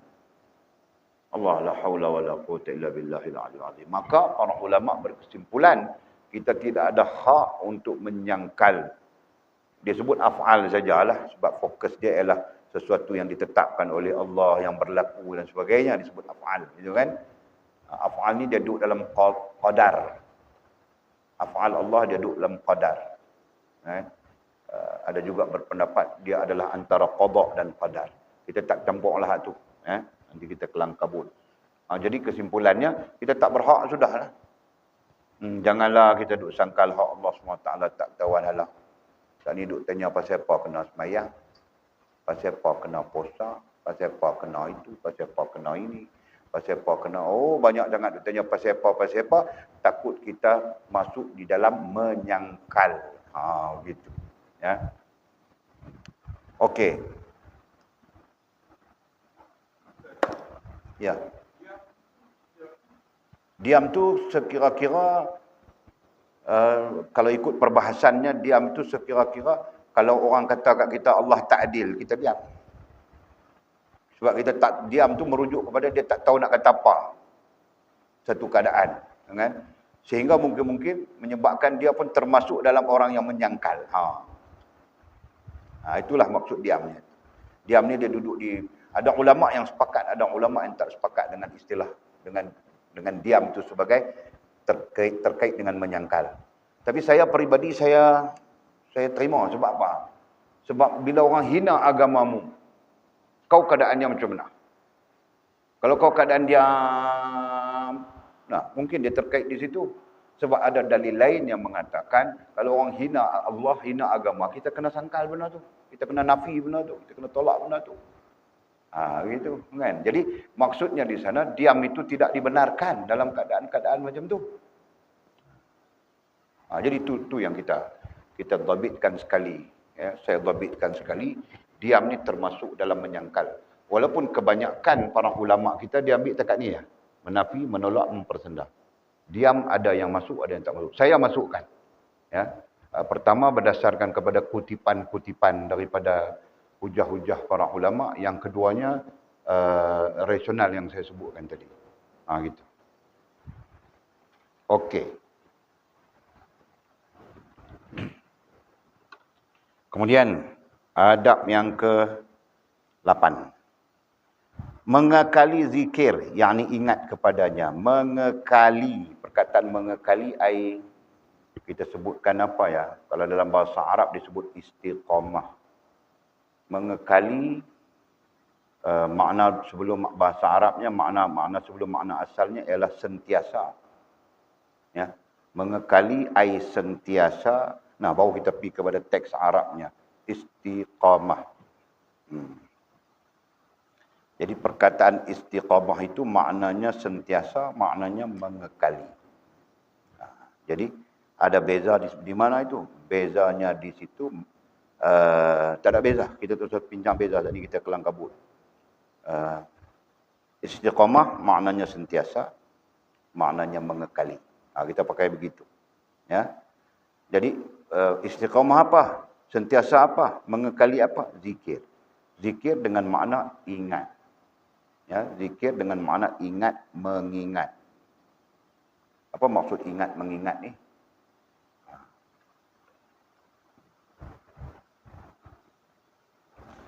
Allah la haula wa la quwata illa billahil aliyil azim. Maka para ulama berkesimpulan, kita tidak ada hak untuk menyangkal. Dia sebut af'al sajalah sebab fokus dia ialah sesuatu yang ditetapkan oleh Allah, yang berlaku dan sebagainya, disebut af'al, gitu kan? Af'al ni dia duduk dalam qadar. Af'al Allah dia duduk dalam qadar. Ada juga berpendapat dia adalah antara qada dan qadar. Kita tak campurlah tu, nanti kita kelang kabut. Jadi kesimpulannya, kita tak berhak sudahlah. Janganlah kita duk sangkal hak Allah SWT tak tawan halah. Tak ni duk tanya pasal apa kena semayang, pasal apa kena puasa, pasal apa kena itu, pasal apa kena ini, pasal apa kena, banyak sangat duk tanya pasal apa, takut kita masuk di dalam menyangkal. Begitu. Ya. Okey. Ya. Diam tu sekira-kira kalau ikut perbahasannya, diam itu sekira-kira kalau orang kata kat kita Allah tak adil, kita diam. Sebab kita tak diam tu merujuk kepada dia tak tahu nak kata apa satu keadaan, kan? Sehingga mungkin menyebabkan dia pun termasuk dalam orang yang menyangkal. Itulah maksud diamnya. Diam ni dia duduk di, ada ulama yang sepakat, ada ulama yang tak sepakat dengan istilah dengan diam tu sebagai terkait dengan menyangkal. Tapi saya peribadi saya terima. Sebab apa? Sebab bila orang hina agamamu, kau keadaannya macam mana? Kalau kau keadaan diam, mungkin dia terkait di situ. Sebab ada dalil lain yang mengatakan kalau orang hina Allah, hina agama, kita kena sangkal benda tu. Kita kena nafi benda tu, kita kena tolak benda tu. Gitu kan. Jadi maksudnya di sana diam itu tidak dibenarkan dalam keadaan-keadaan macam tu. Jadi itu yang kita dhabitkan sekali. Ya, saya dhabitkan sekali, diam ni termasuk dalam menyangkal. Walaupun kebanyakan para ulama kita dia ambil takat ni ya, menafi, menolak, mempersendah. Diam ada yang masuk, ada yang tak masuk. Saya masukkan. Ya. Pertama berdasarkan kepada kutipan-kutipan daripada hujah-hujah para ulama, yang keduanya rasional yang saya sebutkan tadi. Gitu. Okey. Kemudian adab yang ke-8. Mengekali zikir, yakni ingat kepadanya. Mengekali, perkataan mengekali kita sebutkan apa ya? Kalau dalam bahasa Arab disebut istiqamah. Mengekali makna sebelum bahasa Arabnya, makna sebelum makna asalnya ialah sentiasa. Ya. Mengekali sentiasa. Baru kita pergi kepada teks Arabnya. Istiqamah. Jadi perkataan istiqamah itu maknanya sentiasa, maknanya mengekali. Jadi ada beza di mana itu? Bezanya di situ tak ada beza. Kita terus bincang beza tadi, kita kelang kabut. Istiqamah maknanya sentiasa, maknanya mengekali. Kita pakai begitu. Ya. Jadi istiqamah apa? Sentiasa apa? Mengekali apa? Zikir. Zikir dengan makna ingat. Ya, zikir dengan makna ingat, mengingat. Apa maksud ingat, mengingat ni?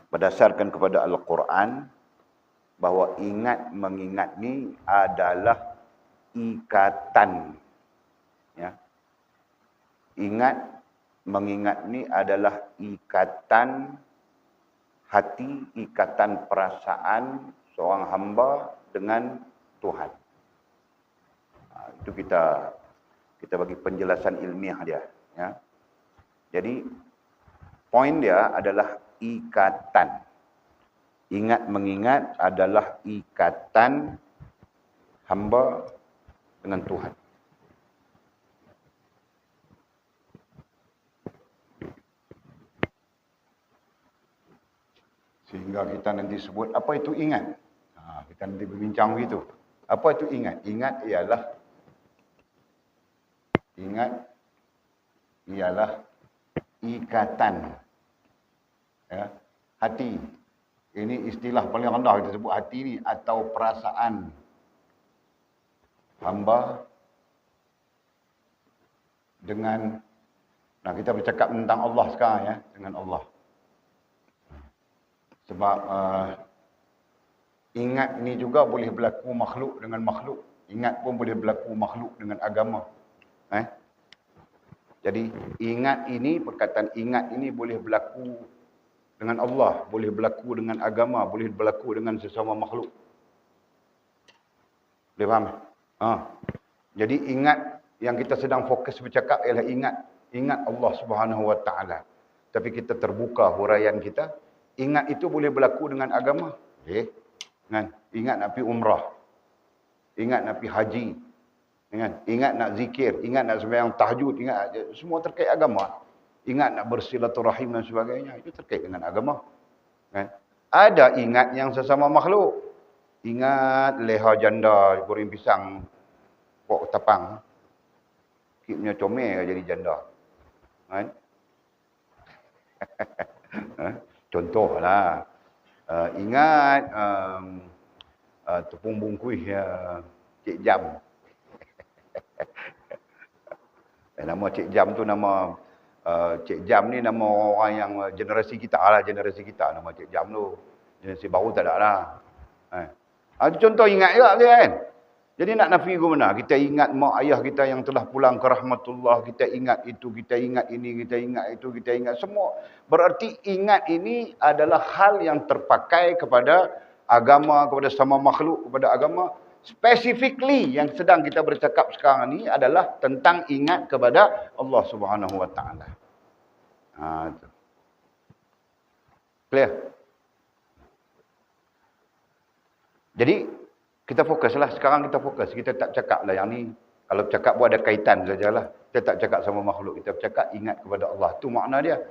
Berdasarkan kepada Al-Quran, bahawa ingat, mengingat ni adalah ikatan. Ya. Ingat mengingat ni adalah ikatan hati, ikatan perasaan seorang hamba dengan Tuhan. Itu kita bagi penjelasan ilmiah dia. Ya. Jadi, poin dia adalah ikatan. Ingat mengingat adalah ikatan hamba dengan Tuhan. Sehingga kita nanti sebut, apa itu ingat? Kita nanti berbincang begitu. Apa itu ingat? Ingat ialah ikatan. Ya, hati. Ini istilah paling rendah kita sebut hati ni, atau perasaan hamba dengan, nah kita bercakap tentang Allah sekarang ya, dengan Allah. Sebab ingat ni juga boleh berlaku makhluk dengan makhluk. Ingat pun boleh berlaku makhluk dengan agama. Jadi ingat ini, perkataan ingat ini boleh berlaku dengan Allah, boleh berlaku dengan agama, boleh berlaku dengan sesama makhluk. Boleh faham? Jadi ingat, yang kita sedang fokus bercakap ialah ingat Allah Subhanahu Wa Taala. Tapi kita terbuka huraian kita, ingat itu boleh berlaku dengan agama. Kan? Ingat nak pergi umrah, ingat nak pergi haji, ingat nak zikir, ingat nak sembahyang tahajud, ingat semua terkait agama. Ingat nak bersilaturahim dan sebagainya, itu terkait dengan agama. Kan? Ada ingat yang sesama makhluk. Ingat leha janda goreng pisang pok tapang. Kipnya comel jadi janda. Kan? Contohlah. Ingat tepung bungkuih Cik Jam. Nama Cik Jam tu nama Cik Jam ni nama orang yang generasi kita lah, generasi kita. Nama Cik Jam tu. Generasi baru tak ada lah. Itu contoh ingat juga kan. Jadi nak nafi ke mana? Kita ingat mak ayah kita yang telah pulang ke rahmatullah. Kita ingat itu, kita ingat ini, kita ingat itu, kita ingat semua. Berarti ingat ini adalah hal yang terpakai kepada agama, kepada sama makhluk, kepada agama. Specifically yang sedang kita bercakap sekarang ni adalah tentang ingat kepada Allah Subhanahu Wa Taala. Clear? Jadi kita fokuslah sekarang, kita fokus. Kita tak cakap lah yang ni. Kalau cakap pun ada kaitan sajalah. Kita tak cakap sama makhluk. Kita cakap ingat kepada Allah. Itu makna dia.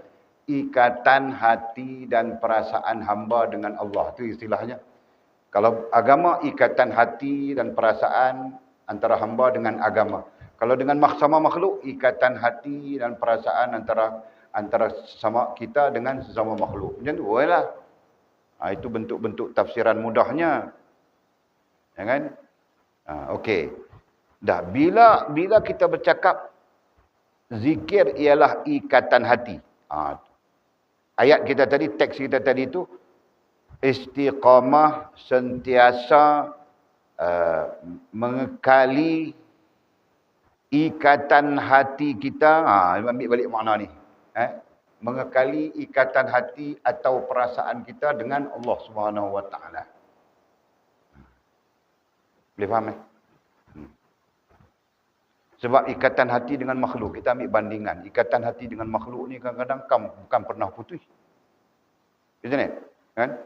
Ikatan hati dan perasaan hamba dengan Allah. Itu istilahnya. Kalau agama, ikatan hati dan perasaan antara hamba dengan agama. Kalau dengan sama makhluk, ikatan hati dan perasaan antara sama kita dengan sesama makhluk. Macam tu lah. Itu bentuk-bentuk tafsiran mudahnya. Ya kan? Okey. Dah bila kita bercakap zikir ialah ikatan hati. Ayat kita tadi, teks kita tadi itu istiqamah, sentiasa mengekali ikatan hati kita. Ambil balik makna ni. Mengekali ikatan hati atau perasaan kita dengan Allah Subhanahu Wa Taala. Boleh faham Sebab ikatan hati dengan makhluk, kita ambil bandingan. Ikatan hati dengan makhluk ni kadang-kadang bukan pernah putus. Isn't it? Kan?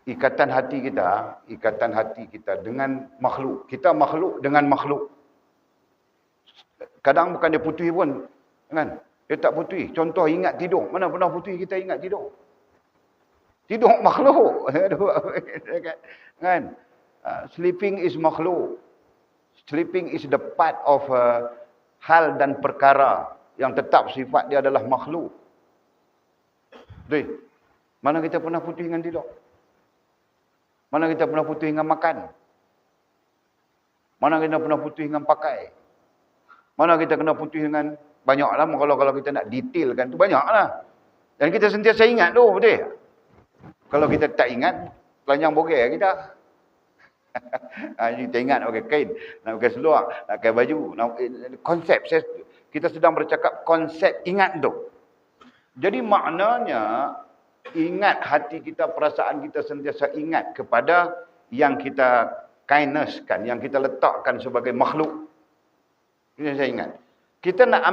Ikatan hati kita dengan makhluk. Kita makhluk dengan makhluk. Kadang bukan dia putus pun. Kan? Dia tak putus. Contoh ingat tidur. Mana pernah putus kita ingat tidur? Tidur makhluk. Kan? Sleeping is makhluk. Sleeping is the part of hal dan perkara yang tetap sifat dia adalah makhluk. Betul? Mana kita pernah putus dengan tidur? Mana kita pernah putus dengan makan? Mana kita pernah putus dengan pakai? Mana kita kena putus dengan banyak lah. Kalau kita nak detailkan tu banyak lah. Dan kita sentiasa ingat tu, betul? Kalau kita tak ingat, telanjang bogel kita. Kita ingat nak pakai kain, nak pakai seluar, nak pakai baju. Konsep, Kita sedang bercakap konsep ingat tu. Jadi maknanya, ingat hati kita, perasaan kita sentiasa ingat kepada yang kita kindnesskan, yang kita letakkan sebagai makhluk. Ini saya ingat. Kita nak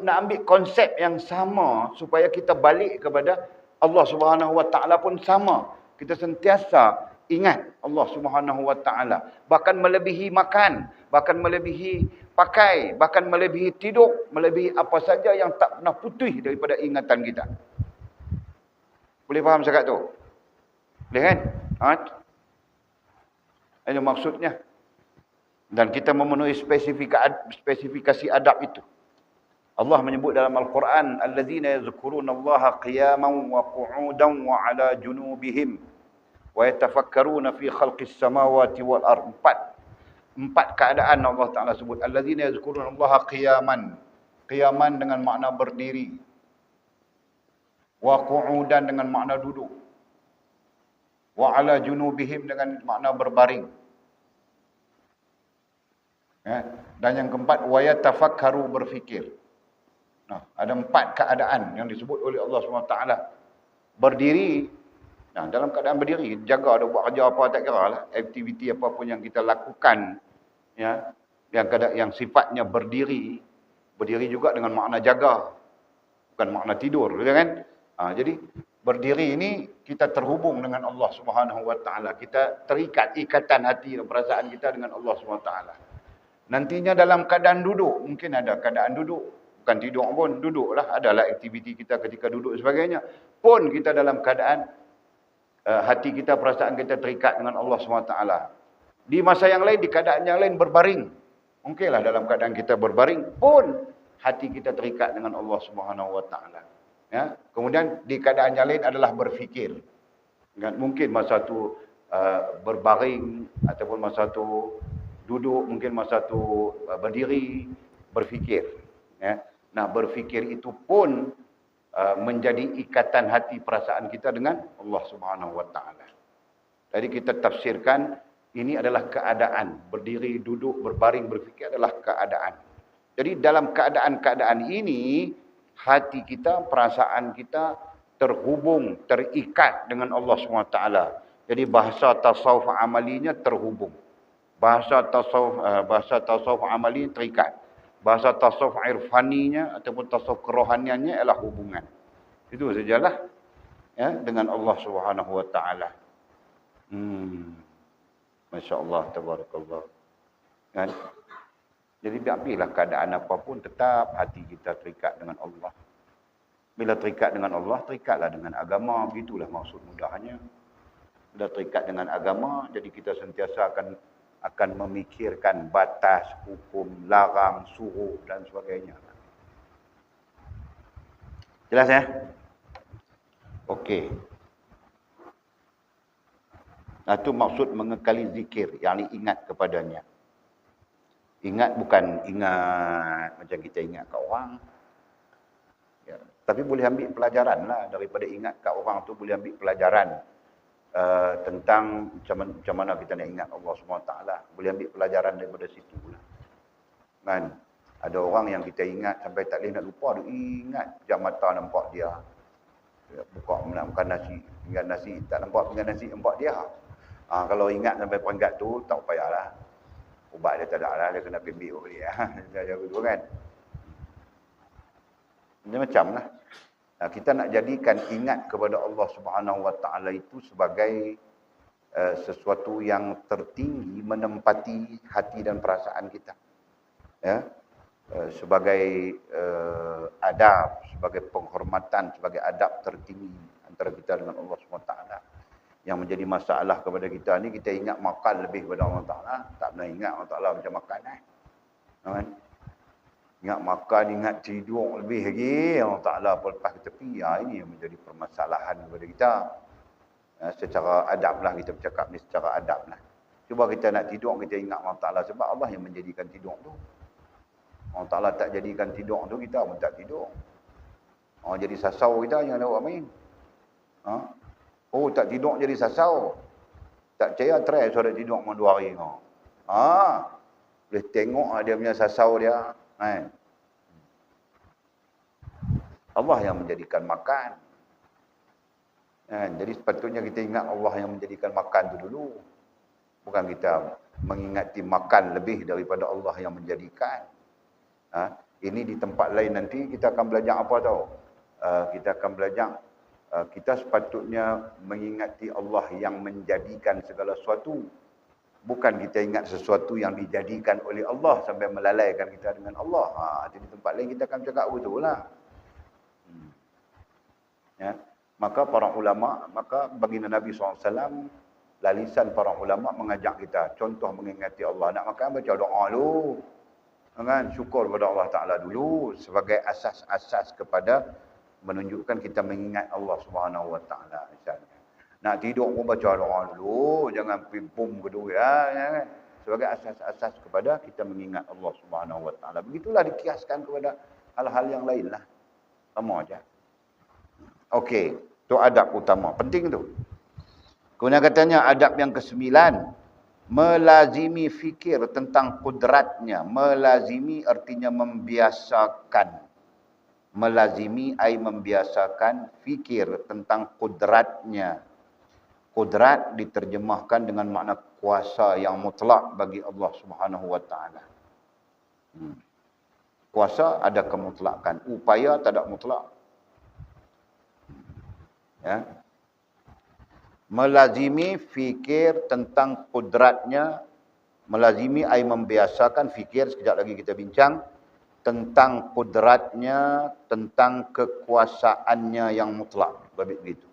ambil konsep yang sama supaya kita balik kepada Allah Subhanahu Wa Taala pun sama. Kita sentiasa ingat Allah Subhanahu Wa Taala, bahkan melebihi makan, bahkan melebihi pakai, bahkan melebihi tidur, melebihi apa saja yang tak pernah putih daripada ingatan kita. Boleh faham cakap tu? Boleh kan? Ini maksudnya. Dan kita memenuhi spesifikasi adab itu. Allah menyebut dalam Al-Quran, alladzina yazkurunallaha qiyaman wa qu'udan wa 'ala junubihim wa yatafakkaruna fi khalqis samawati wal ard. Empat keadaan Allah Taala sebut. Alladzina yazkurunallaha qiyaman. Qiyaman dengan makna berdiri. Wa qu'udan dengan makna duduk. Wa 'ala junubihim dengan makna berbaring. Ya. Dan yang keempat, wa yatafakkaru, berfikir. Nah, ada 4 keadaan yang disebut oleh Allah SWT. Berdiri, nah, dalam keadaan berdiri, jaga ada buat kerja apa tak kira lah, aktiviti apa pun yang kita lakukan, ya, yang sifatnya berdiri juga dengan makna jaga, bukan makna tidur, kan? Jadi berdiri ini kita terhubung dengan Allah Subhanahu Wa Taala. Kita terikat ikatan hati dan perasaan kita dengan Allah Subhanahu Wa Taala. Nantinya dalam keadaan duduk, mungkin ada keadaan duduk, bukan tidur pun, duduklah, adalah aktiviti kita ketika duduk sebagainya. Pun kita dalam keadaan hati kita, perasaan kita terikat dengan Allah SWT. Di masa yang lain, di keadaan yang lain berbaring. Mungkinlah dalam keadaan kita berbaring, pun hati kita terikat dengan Allah SWT. Ya? Kemudian di keadaan yang lain adalah berfikir. Mungkin masa tu berbaring, ataupun masa tu duduk, mungkin masa tu berdiri, berfikir. Ya. Nah, berfikir itu pun menjadi ikatan hati perasaan kita dengan Allah Subhanahu Wa Taala. Jadi kita tafsirkan ini adalah keadaan. Berdiri, duduk, berbaring, berfikir adalah keadaan. Jadi dalam keadaan-keadaan ini, hati kita, perasaan kita terhubung, terikat dengan Allah Subhanahu Wa Taala. Jadi bahasa tasawuf amalinya terhubung. Bahasa tasawuf amali terikat. Bahasa tasawuf irfaninya ataupun tasawuf kerohaniannya ialah hubungan. Itu sajalah, ya, dengan Allah Subhanahu Wa Taala. Masya-Allah, tabarakallah. Kan? Jadi biarlah keadaan apapun, tetap hati kita terikat dengan Allah. Bila terikat dengan Allah, terikatlah dengan agama. Begitulah maksud mudahnya. Bila terikat dengan agama, jadi kita sentiasa akan memikirkan batas, hukum, larang, suruh dan sebagainya. Jelas ya? Okey. Nah, itu maksud mengekali zikir, yakni ingat kepadanya. Ingat bukan ingat macam kita ingat kat orang. Ya, tapi boleh ambil pelajaran lah daripada ingat kat orang tu, boleh ambil pelajaran. Tentang macam mana kita nak ingat Allah SWT. Boleh ambil pelajaran daripada situ lah. Kan? Ada orang yang kita ingat sampai tak boleh nak lupa. Dia ingat jam mata nampak dia. Buka nak makan nasi. Ingat nasi. Tak nampak dia. Kalau ingat sampai peringkat tu, tak payahlah. Ubat dia tak ada lah. Dia kena pembik boleh. Dia jaga tu kan. Dia macam lah. Nah, kita nak jadikan ingat kepada Allah Subhanahu Wa Taala itu sebagai sesuatu yang tertinggi menempati hati dan perasaan kita. Ya. Sebagai adab, sebagai penghormatan, sebagai adab tertinggi antara kita dengan Allah Subhanahu Wa Taala. Yang menjadi masalah kepada kita ni, kita ingat makan lebih kepada Allah Taala, tak pernah ingat Allah Taala macam makan. Kan? Ingat makan, ingat tidur lebih lagi. Allah Ta'ala lepas ke tepi. Ini yang menjadi permasalahan kepada kita. Secara adab lah kita bercakap ni, secara adab lah. Cuba kita nak tidur, kita ingat Allah Ta'ala. Sebab Allah yang menjadikan tidur tu. Allah Ta'ala tak jadikan tidur tu, kita pun tak tidur. Jadi sasau kita yang ada buat main. Oh, tak tidur jadi sasau. Tak percaya, try suara tidur mau 2 hari. Boleh tengok dia punya sasau dia. Allah yang menjadikan makan. Jadi sepatutnya kita ingat Allah yang menjadikan makan tu dulu. Bukan kita mengingati makan lebih daripada Allah yang menjadikan. Ini di tempat lain nanti kita akan belajar apa tahu? Kita akan belajar kita sepatutnya mengingati Allah yang menjadikan segala sesuatu. Bukan kita ingat sesuatu yang dijadikan oleh Allah sampai melalaikan kita dengan Allah. Di tempat lain kita akan cakap betul lah. Ya. Maka para ulama, maka baginda Nabi SAW, lalisan para ulama mengajak kita, contoh mengingati Allah. Nak makan baca doa dulu. Kan? Syukur kepada Allah Ta'ala dulu sebagai asas-asas kepada menunjukkan kita mengingat Allah Subhanahu Wa Ta'ala. Misalnya. Nak tidur pun baca doa dulu, jangan pim-pum kedua. Ya. Sebagai asas-asas kepada kita mengingat Allah Subhanahu Wa Ta'ala. Begitulah dikiaskan kepada hal-hal yang lain lah. Sama aja. Okey, itu adab utama. Penting tu. Kemudian katanya adab yang ke-9, melazimi fikir tentang kudratnya. Melazimi artinya membiasakan. Melazimi ay membiasakan fikir tentang kudratnya. Kudrat diterjemahkan dengan makna kuasa yang mutlak bagi Allah Subhanahu Wa Taala. Kuasa ada kemutlakan, upaya tak ada mutlak. Ya. Melazimi fikir tentang kudratnya. Melazimi ay membiasakan fikir, sekejap lagi kita bincang, tentang kudratnya, tentang kekuasaannya yang mutlak. Begitu.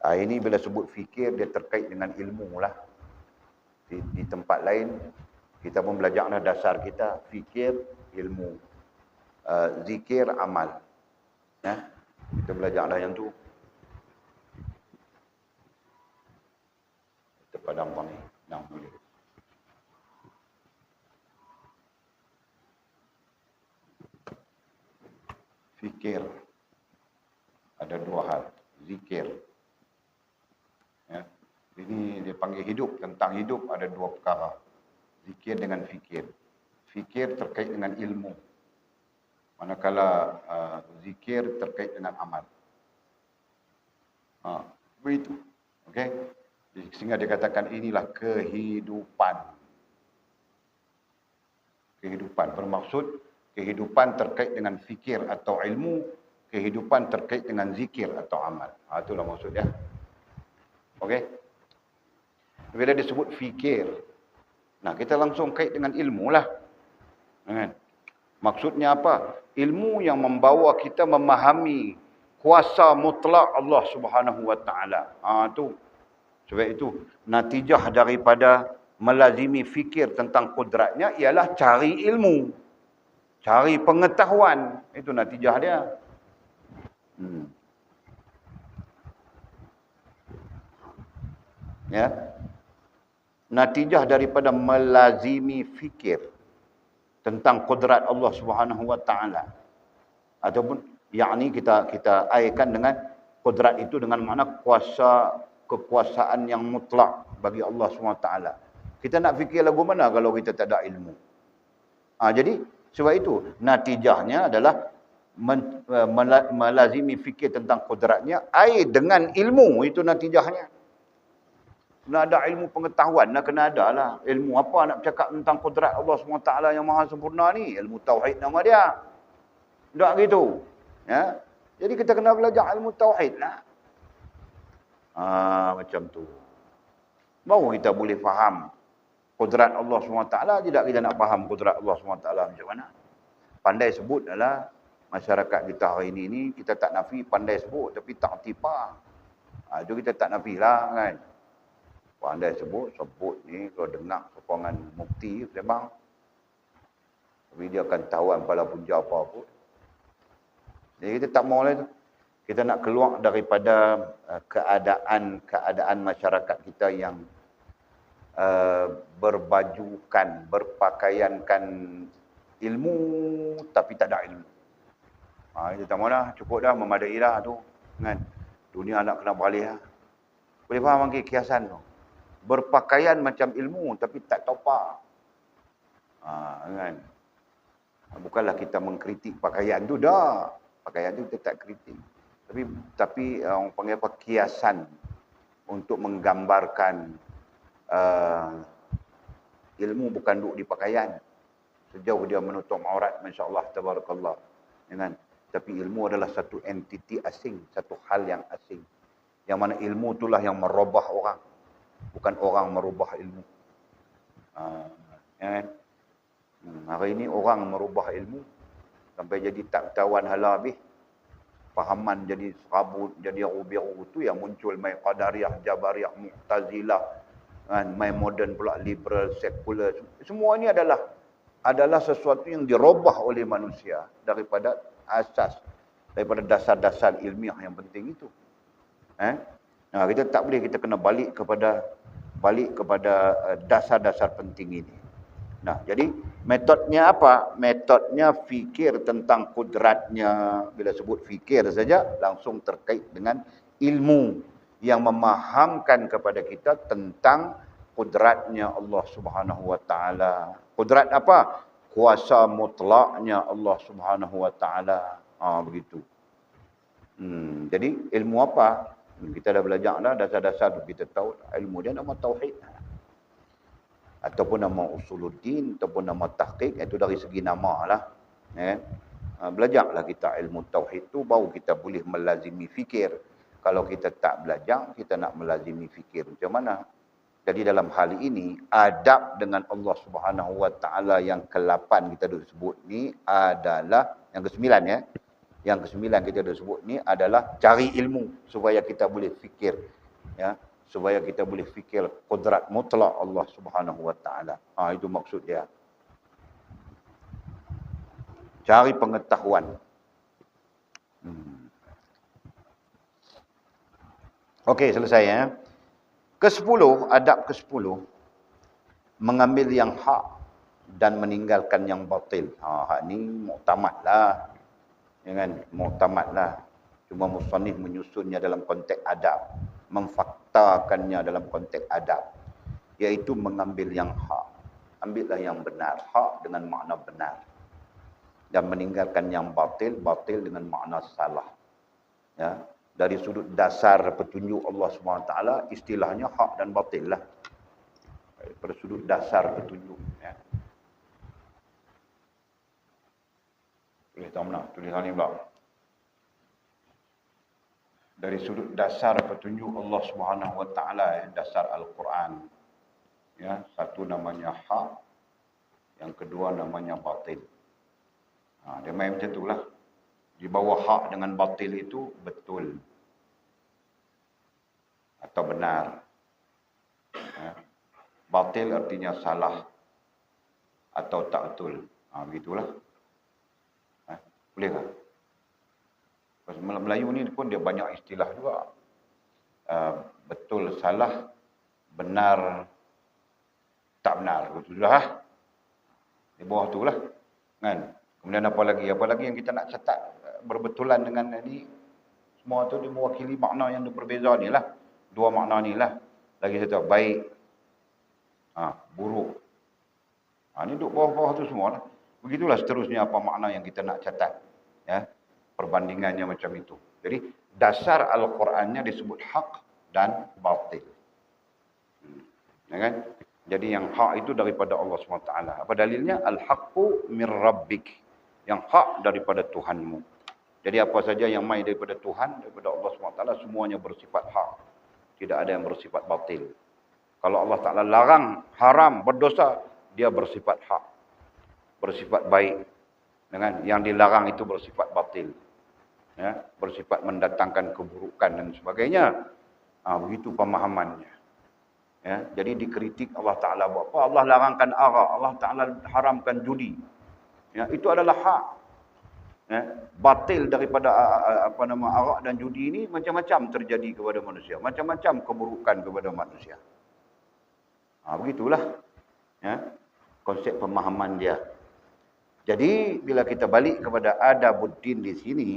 Ini bila sebut fikir, dia terkait dengan ilmu lah. Di tempat lain, kita pun belajarlah dasar kita. Fikir, ilmu. Zikir, amal. Ya. Kita belajarlah yang tu. Kita padam ni. Nah, boleh. Fikir. Ada dua hal. Zikir. Ya. Ini dia panggil hidup. Tentang hidup ada dua perkara. Zikir dengan fikir. Fikir terkait dengan ilmu. Manakala zikir terkait dengan amal. Begitu. Okey. Sehingga dia katakan inilah kehidupan. Kehidupan bermaksud kehidupan terkait dengan fikir atau ilmu, kehidupan terkait dengan zikir atau amal. Itulah maksudnya. Okey. Bila disebut fikir, nah kita langsung kait dengan ilmu lah. Kan? Maksudnya apa? Ilmu yang membawa kita memahami kuasa mutlak Allah Subhanahu Wa Taala. Tu. Sebab itu natijah daripada melazimi fikir tentang kudratnya ialah cari ilmu. Cari pengetahuan. Itu natijah dia. Ya. Natijah daripada melazimi fikir tentang kudrat Allah Subhanahu Wa Taala, ataupun yakni kita aikan dengan kudrat itu dengan makna kekuasaan yang mutlak bagi Allah Subhanahu Wa Taala. Kita nak fikir lagu mana kalau kita tak ada ilmu? Jadi sebab itu natijahnya adalah melazimi fikir tentang kudratnya dengan ilmu. Itu natijahnya. Nak ada ilmu pengetahuan, nak kena ada lah. Ilmu apa nak bercakap tentang kudrat Allah SWT yang maha sempurna ni? Ilmu Tauhid nama dia. Tak gitu. Ya? Jadi kita kena belajar ilmu Tauhid lah. Macam tu. Baru kita boleh faham kudrat Allah SWT. Tidak kita nak faham kudrat Allah SWT macam mana. Pandai sebut adalah masyarakat kita hari ini kita tak nafi pandai sebut tapi tak tipa. Itu kita tak nafi lah kan. Pandai sebut ni kalau dengar sokongan mufti memang. Tapi dia akan tawan pada punca apa pun. Jadi kita tak mau lah tu. Kita nak keluar daripada keadaan masyarakat kita yang berbajukan, berpakaiankan ilmu tapi tak ada ilmu. Kita tak mau dah, cukup dah, memadai dah tu. Kan? Dunia nak kena beralih lah. Boleh faham ke kiasan tu? Berpakaian macam ilmu tapi tak topa. Kan? Bukanlah kita mengkritik pakaian tu dah. Pakaian tu kita tak kritik. Tapi orang panggil apa, kiasan untuk menggambarkan ilmu bukan duduk di pakaian. Sejauh dia menutup aurat, masya-Allah, tabarakallah. Kan? Tapi ilmu adalah satu entiti asing, satu hal yang asing. Yang mana ilmu itulah yang merubah orang. Bukan orang merubah ilmu. Kan? Hari ini orang merubah ilmu sampai jadi tak ketahuan hala habis. Fahaman jadi serabut, jadi rubiru tu yang muncul mai qadariyah, jabariyah, mu'tazilah, kan, mai moden pula liberal, sekular. Semua ini adalah sesuatu yang dirubah oleh manusia daripada asas, daripada dasar-dasar ilmiah yang penting itu. Nah, kita tak boleh, kita kena balik kepada dasar-dasar penting ini. Nah, jadi metodnya apa? Metodnya fikir tentang kudratnya. Bila sebut fikir saja, langsung terkait dengan ilmu yang memahamkan kepada kita tentang kudratnya Allah Subhanahu Wa Taala. Kudrat apa? Kuasa mutlaknya Allah Subhanahu Wa Taala. Begitu. Jadi ilmu apa? Kita dah belajar dah dasar-dasar, kita tahu ilmu dia nama tauhid. Ataupun nama usuluddin, ataupun nama tahqiq, itu dari segi nama lah. Belajarlah kita ilmu tauhid tu, baru kita boleh melazimi fikir. Kalau kita tak belajar, kita nak melazimi fikir macam mana? Jadi dalam hal ini, adab dengan Allah Subhanahu Wa Taala yang ke-8 kita dah sebut ni adalah, yang ke-9 ya. Yang ke-9 kita dah sebut ni adalah cari ilmu supaya kita boleh fikir. Ya, supaya kita boleh fikir kudrat mutlak Allah Subhanahu Wa Taala. Itu maksud dia. Cari pengetahuan. Okey, selesai ya. Ke-10, adab ke-10, mengambil yang hak dan meninggalkan yang batil. Hak ni muktamad lah. Ya kan? Muktamad lah. Cuma musannif menyusunnya dalam konteks adab, memfaktakannya dalam konteks adab, iaitu mengambil yang hak. Ambillah yang benar, hak dengan makna benar. Dan meninggalkan yang batil, batil dengan makna salah. Ya. Dari sudut dasar petunjuk Allah SWT, istilahnya hak dan batil lah. Dari sudut dasar petunjuk. Ya. Tulis tak mana? Tulisan ni pula. Dari sudut dasar petunjuk Allah SWT, dasar Al-Quran. Ya, satu namanya hak, yang kedua namanya batil. Dia main macam itulah. Di bawah hak dengan batil itu betul atau benar. Batil artinya salah atau tak betul. Begitulah. Boleh tak? Melayu ni pun dia banyak istilah juga. Betul, salah, benar, tak benar. Betullah. Di bawah tu lah. Kan? Kemudian apa lagi? Apa lagi yang kita nak catat berbetulan dengan ini? Semua tu dia mewakili makna yang berbeza ni lah. Dua makna ni lah. Lagi satu, baik, buruk. Ni duduk bawah-bawah tu semua lah. Begitulah seterusnya apa makna yang kita nak catat. Ya. Perbandingannya macam itu. Jadi dasar Al-Qurannya disebut hak dan batil. Ya kan? Jadi yang hak itu daripada Allah SWT. Apa dalilnya? Al-haqqu min rabbik. Yang hak daripada Tuhanmu. Jadi apa saja yang mai daripada Tuhan, daripada Allah SWT, semuanya bersifat hak. Tidak ada yang bersifat batil. Kalau Allah Ta'ala larang, haram, berdosa, dia bersifat hak. Bersifat baik. Dengan yang dilarang itu bersifat batil. Ya, bersifat mendatangkan keburukan dan sebagainya. Begitu pemahamannya. Ya, jadi dikritik Allah Ta'ala buat apa? Allah larangkan arak, Allah Ta'ala haramkan judi. Ya, itu adalah hak. Ya, batil daripada arak dan judi ini macam-macam terjadi kepada manusia. Macam-macam keburukan kepada manusia. Begitulah. Ya, konsep pemahaman dia. Jadi bila kita balik kepada adabuddin di sini,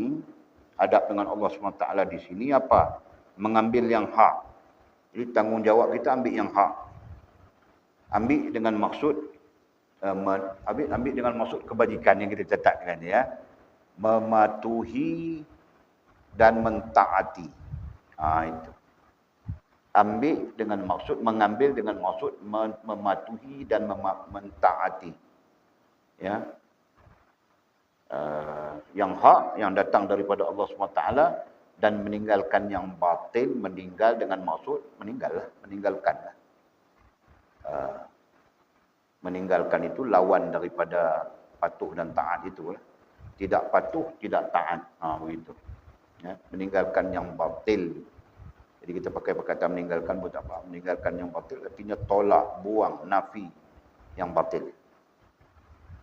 adab dengan Allah SWT di sini apa? Mengambil yang hak. Jadi tanggungjawab kita ambil yang hak. Ambil dengan maksud ambil dengan maksud kebajikan yang kita catatkan ya. Mematuhi dan mentaati. Itu. Mengambil dengan maksud mematuhi dan mentaati. Ya. Yang hak yang datang daripada Allah SWT dan meninggalkan yang batil, meninggal dengan maksud meninggalkan. Meninggalkan itu lawan daripada patuh dan taat itu. Tidak patuh, tidak taat. Begitu. Ya, meninggalkan yang batil. Jadi kita pakai perkataan meninggalkan pun tak apa. Meninggalkan yang batil artinya tolak, buang, nafi yang batil.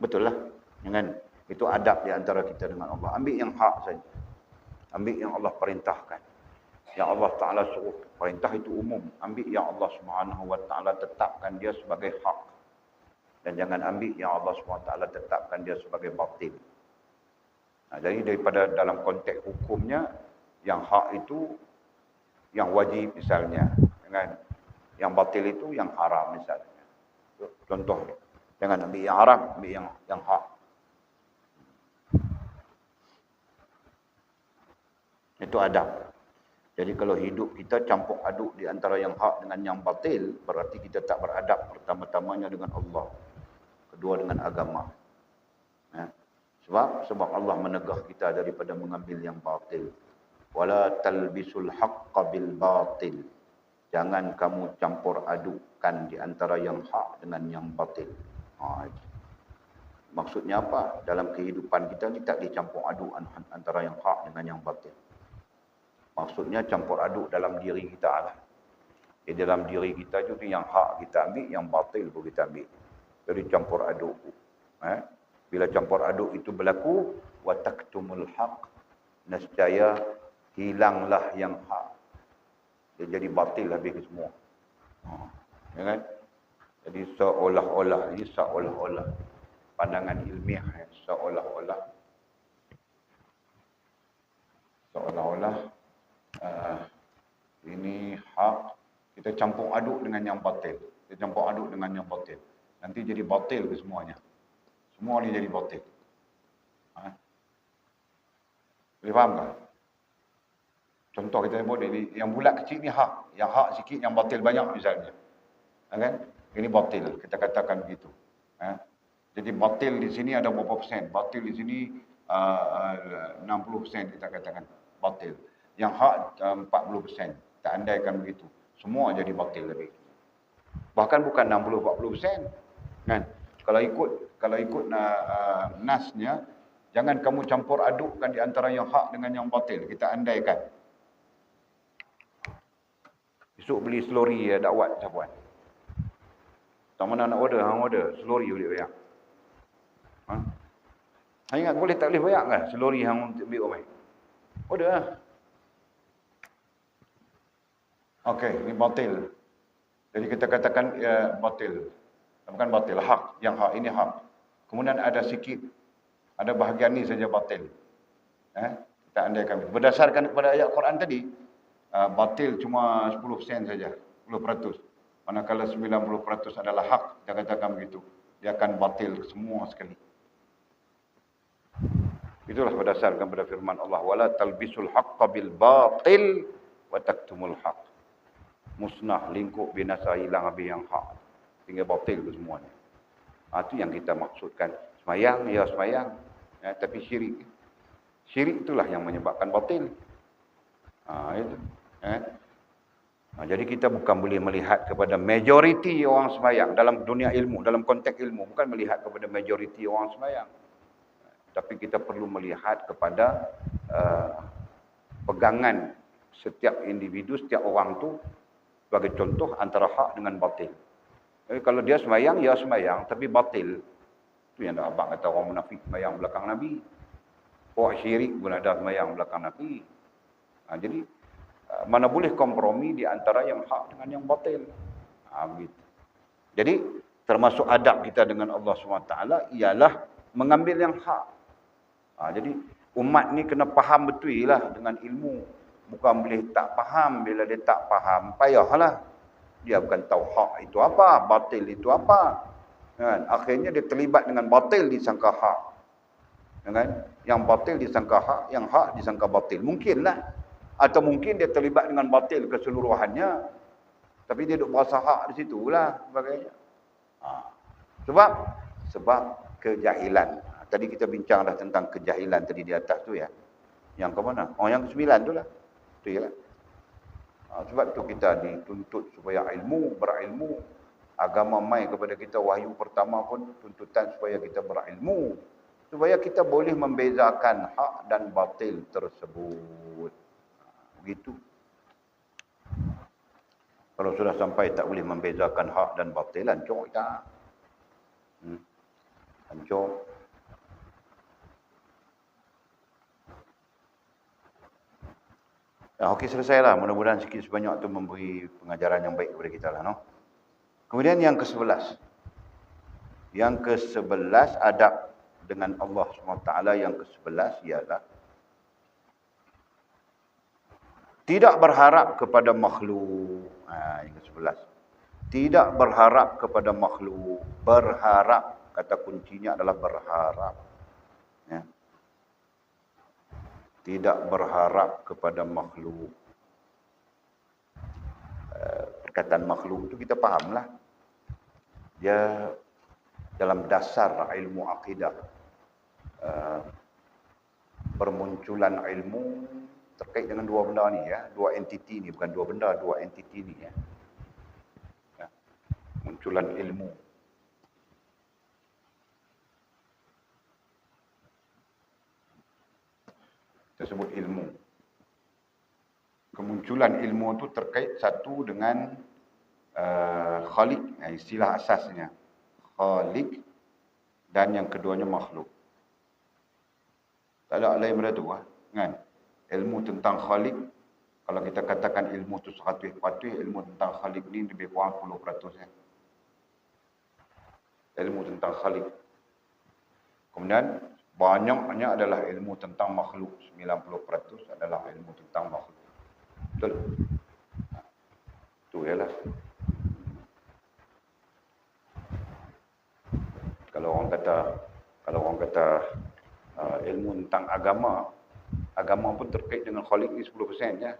Betul lah. Jangan. Itu adab di antara kita dengan Allah. Ambil yang hak saja. Ambil yang Allah perintahkan. Yang Allah Ta'ala suruh. Perintah itu umum. Ambil yang Allah Subhanahu Wa Ta'ala tetapkan dia sebagai hak. Dan jangan ambil yang Allah SWT tetapkan dia sebagai batil. Jadi daripada dalam konteks hukumnya, yang hak itu yang wajib misalnya. Yang batil itu yang haram misalnya. Contoh. Jangan ambil yang haram, ambil yang hak. Itu adab. Jadi kalau hidup kita campur aduk di antara yang hak dengan yang batil, berarti kita tak beradab pertama-tamanya dengan Allah. Kedua dengan agama. Sebab Allah menegah kita daripada mengambil yang batil. Wala talbisul haqqa bil batil. Jangan kamu campur adukkan di antara yang hak dengan yang batil. Maksudnya apa? Dalam kehidupan kita ni tak dicampur aduk antara yang hak dengan yang batil. Maksudnya campur aduk dalam diri kita lah. Di dalam diri kita juga yang hak kita ambil, yang batil pun kita ambil. Jadi campur aduk. Bila campur aduk itu berlaku, wa taktumul haq, nescaya hilanglah yang hak. Dia jadi batil habis semua. Ya kan? Jadi seolah-olah pandangan ilmiah, seolah-olah ini hak, kita campur aduk dengan yang batil. Kita campur aduk dengan yang batil. Nanti jadi batil ke semuanya. Semua ni jadi batil. Boleh faham tak? Contoh kita sebut, yang bulat kecil ni hak. Yang hak sikit, yang batil banyak misalnya. Kan? Ini batil, kita katakan begitu. Jadi batil di sini ada berapa persen? Batil di sini 60% kita katakan batil. Yang hak 40%. Tak andaikan begitu. Semua jadi batil lebih. Bahkan bukan 60-40%. Kan? Kalau ikut nasnya, jangan kamu campur adukkan di antara yang hak dengan yang batil. Kita andaikan. Esok beli selori dakwat siapa? Tak mana nak order, hang order. Selori boleh bayar. Hang ingat boleh tak boleh bayar kan? Selori hang untuk ambil orang. Order lah. Okey, ini batil. Jadi kita katakan batil. Bukan batil, hak. Yang hak, ini hak. Kemudian ada sikit, ada bahagian ni saja batil. Kita andaikan. Berdasarkan kepada ayat Quran tadi, batil cuma 10% saja. 10%. Manakala 90% adalah hak. Kita katakan begitu. Dia akan batil semua sekali. Itulah berdasarkan pada firman Allah. Wala talbisul haqqa bil batil wa taktumul haq. Musnah, lingkup, binasa, hilang habis yang hak. Tinggal batil ke semuanya. Itu yang kita maksudkan. Semayang, ya semayang. Tapi syirik. Syirik itulah yang menyebabkan batil. Itu. Jadi kita bukan boleh melihat kepada majoriti orang semayang. Dalam dunia ilmu, dalam konteks ilmu. Bukan melihat kepada majoriti orang semayang. Tapi kita perlu melihat kepada pegangan setiap individu, setiap orang tu sebagai contoh antara hak dengan batil. Jadi kalau dia semayang, ya semayang, tapi batil. Itu yang abang kata orang munafik semayang belakang Nabi. Orang syirik pun ada semayang belakang Nabi. Jadi mana boleh kompromi di antara yang hak dengan yang batil. Begitu. Jadi termasuk adab kita dengan Allah SWT ialah mengambil yang hak. Jadi umat ni kena faham betul lah dengan ilmu. Bukan boleh tak faham. Bila dia tak faham, payahlah. Dia bukan tahu hak itu apa, batil itu apa. Kan? Akhirnya dia terlibat dengan batil disangka hak. Kan? Yang batil disangka hak, yang hak disangka batil. Mungkinlah. Atau mungkin dia terlibat dengan batil keseluruhannya. Tapi dia duk berasa hak di situlah sebagainya. Sebab kejahilan. Tadi kita bincang dah tentang kejahilan tadi di atas tu ya. Yang ke mana? Oh, yang ke-9 tu lah. Tu ya. Sebab tu kita dituntut supaya berilmu. Agama mai kepada kita wahyu pertama pun tuntutan supaya kita berilmu. Supaya kita boleh membezakan hak dan batil tersebut. Begitu. Kalau sudah sampai tak boleh membezakan hak dan batil, hancur kita. Hancur. Okey, selesailah. Mudah-mudahan sikit sebanyak tu memberi pengajaran yang baik kepada kita lah. No? Kemudian yang ke-11. Yang ke-11 adab dengan Allah SWT. Yang ke-11 ialah tidak berharap kepada makhluk. Yang ke-11. Tidak berharap kepada makhluk. Berharap. Kata kuncinya adalah berharap. Ya. Tidak berharap kepada makhluk. Perkataan makhluk itu kita fahamlah. Dia dalam dasar ilmu akidah. Bermunculan ilmu terkait dengan dua benda ni ya. Dua entiti ni, bukan dua benda, dua entiti ni ya. Munculan ilmu. Kita sebut ilmu. Kemunculan ilmu itu terkait satu dengan khalik, istilah asasnya. Khalik dan yang keduanya makhluk. Tak ada lain benda tu kan? Ilmu tentang khalik, kalau kita katakan ilmu tu 100%, ilmu tentang khalik ni lebih kurang 10% ya. Ilmu tentang khalik. Kemudian banyaknya adalah ilmu tentang makhluk. 90% adalah ilmu tentang makhluk. Betul? Itu ialah. Kalau orang kata ilmu tentang agama pun terkait dengan khalik ni 10% ya.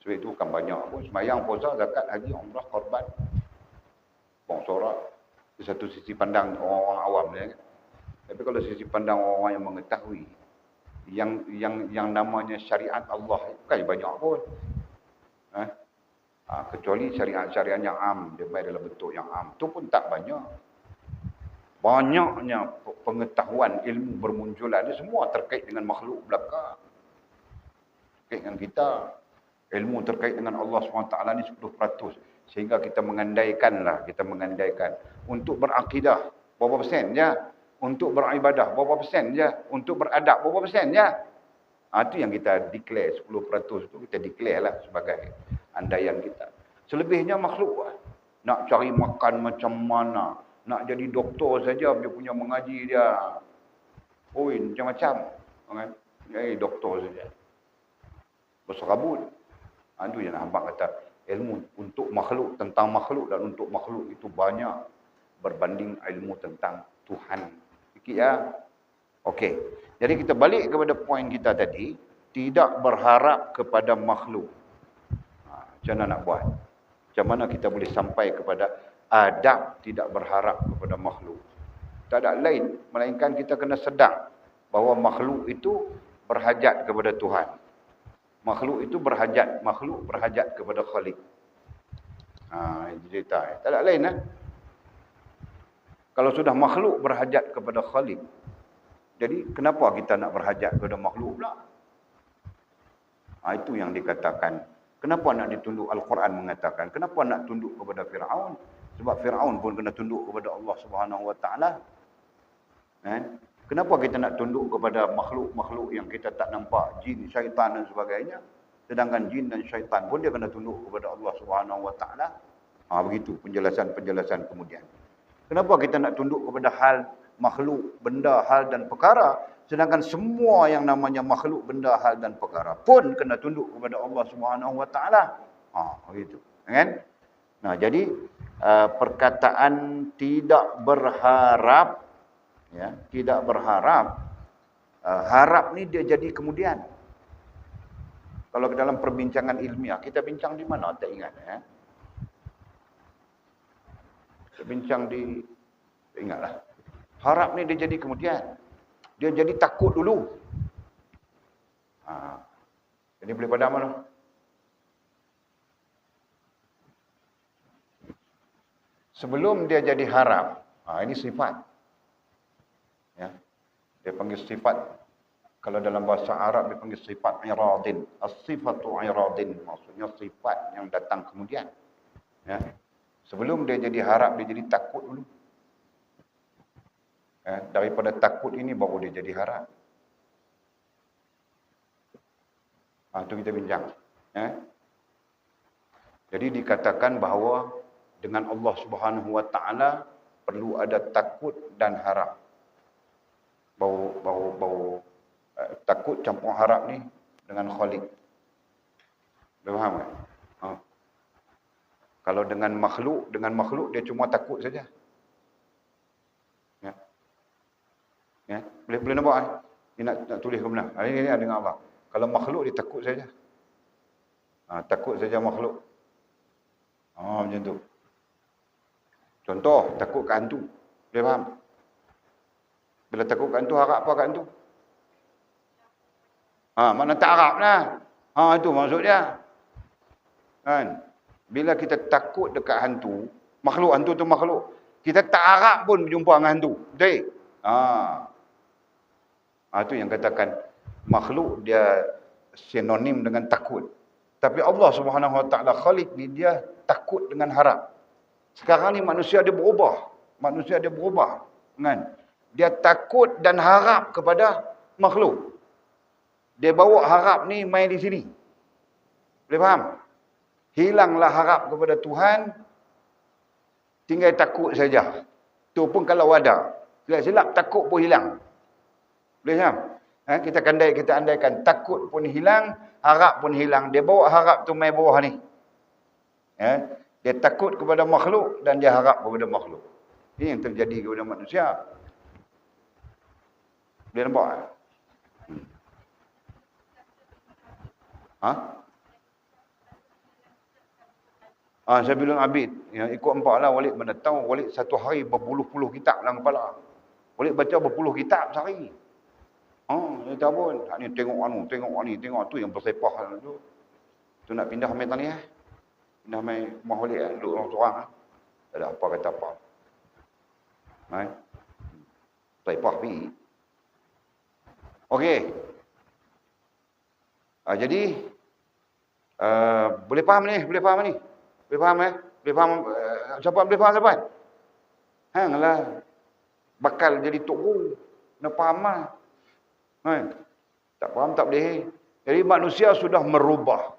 Sebab itu bukan banyak pun. Sembahyang, puasa, zakat, haji, umrah, korban, sorak. Di satu sisi pandang orang-orang awam ya. Tapi kalau sisi pandang orang yang mengetahui yang namanya syariat Allah bukan banyak pun. Kecuali syariat-syariat yang am, dia main dalam bentuk yang am. Itu pun tak banyak. Banyaknya pengetahuan ilmu bermunculan ini semua terkait dengan makhluk belaka. Terkait dengan kita. Ilmu terkait dengan Allah SWT ni 10%. Sehingga kita mengandaikan. Untuk berakidah, berapa persen je? Untuk beribadah, berapa persen je? Untuk beradab, berapa persen je? Itu yang kita declare, 10% tu kita declare lah sebagai andaian kita. Selebihnya makhluk. Nak cari makan macam mana? Nak jadi doktor saja dia punya mengaji dia. Macam-macam. Doktor saja. Berserabut. Itu yang abang kata. Ilmu untuk makhluk, tentang makhluk dan untuk makhluk itu banyak berbanding ilmu tentang Tuhan. Sikit ya. Okey. Jadi kita balik kepada poin kita tadi. Tidak berharap kepada makhluk. Macam mana nak buat? Macam mana kita boleh sampai kepada adab tidak berharap kepada makhluk? Tak ada lain. Melainkan kita kena sedar bahawa makhluk itu berhajat kepada Tuhan. Makhluk itu berhajat kepada Khalik. Itu cerita. Tak ada lain lah. Kalau sudah makhluk berhajat kepada Khalik, jadi kenapa kita nak berhajat kepada makhluk pula? Itu yang dikatakan. Kenapa nak ditunduk? Al-Quran mengatakan. Kenapa nak tunduk kepada Fir'aun? Sebab Fir'aun pun kena tunduk kepada Allah Subhanahu Wa Taala. Kenapa kita nak tunduk kepada makhluk-makhluk yang kita tak nampak, jin, syaitan dan sebagainya? Sedangkan jin dan syaitan pun dia kena tunduk kepada Allah Subhanahu Wa Taala. Begitu penjelasan kemudian. Kenapa kita nak tunduk kepada hal makhluk, benda, hal dan perkara, sedangkan semua yang namanya makhluk, benda, hal dan perkara pun kena tunduk kepada Allah Subhanahu Wa Taala. Begitu, kan? Jadi perkataan tidak berharap, ya, tidak berharap, harap ni dia jadi kemudian. Kalau ke dalam perbincangan ilmiah, kita bincang di mana tak ingat, ya. Kita bincang di, tak ingatlah. Harap ni dia jadi kemudian. Dia jadi takut dulu. Jadi boleh padam mana? Sebelum dia jadi harap, ini sifat. Ya. Dia panggil sifat. Kalau dalam bahasa Arab dia panggil sifat iradin. As-sifatu iradin. Maksudnya sifat yang datang kemudian. Ya. Sebelum dia jadi harap, dia jadi takut dulu. Ya. Daripada takut ini baru dia jadi harap. Itu kita bincang. Ya. Jadi dikatakan bahawa dengan Allah Subhanahu Wa Taala perlu ada takut dan harap. Bau takut campur harap ni dengan Khalik. Boleh faham tak? Kalau dengan makhluk dia cuma takut saja. Ya. Ya, boleh nampak kan? Dia nak tulis ke mana? Ini dengan Allah. Kalau makhluk dia takut saja. Takut saja makhluk. Macam tu. Contoh, takut ke hantu. Boleh faham? Bila takut ke hantu, harap apa ke hantu? Mana tak harap lah. Itu maksud dia. Kan? Bila kita takut dekat hantu, hantu tu makhluk. Kita tak harap pun berjumpa dengan hantu. Betul? Itu yang katakan makhluk dia sinonim dengan takut. Tapi Allah Subhanahu Wa Taala Khalik ni dia takut dengan harap. Sekarang ni manusia dia berubah. Kan? Dia takut dan harap kepada makhluk. Dia bawa harap ni main di sini. Boleh faham? Hilanglah harap kepada Tuhan. Tinggal takut saja. Tu pun kalau ada. Silap-silap takut pun hilang. Boleh faham? Kita andaikan takut pun hilang, harap pun hilang. Dia bawa harap tu main bawah ni. Dia takut kepada makhluk dan dia harap kepada makhluk. Ini yang terjadi kepada manusia. Boleh nampak? Saya bilang Abid, yang ikut empat lah, Walid mana tahu, Walid satu hari berpuluh-puluh kitab dalam kepala. Walid baca berpuluh kitab sehari. Dia tak pun. Ni tengok tu yang bersepah tu. Tu nak pindah main tani Pindah main rumah Walid duduk orang seorang Tak ada apa kata apa. Sepah pergi. Okey. Jadi boleh faham ni? Boleh faham? Boleh faham siapa boleh faham siapa? Hanglah bakal jadi tok guru. Nak faham lah. Tak faham tak boleh. Jadi manusia sudah merubah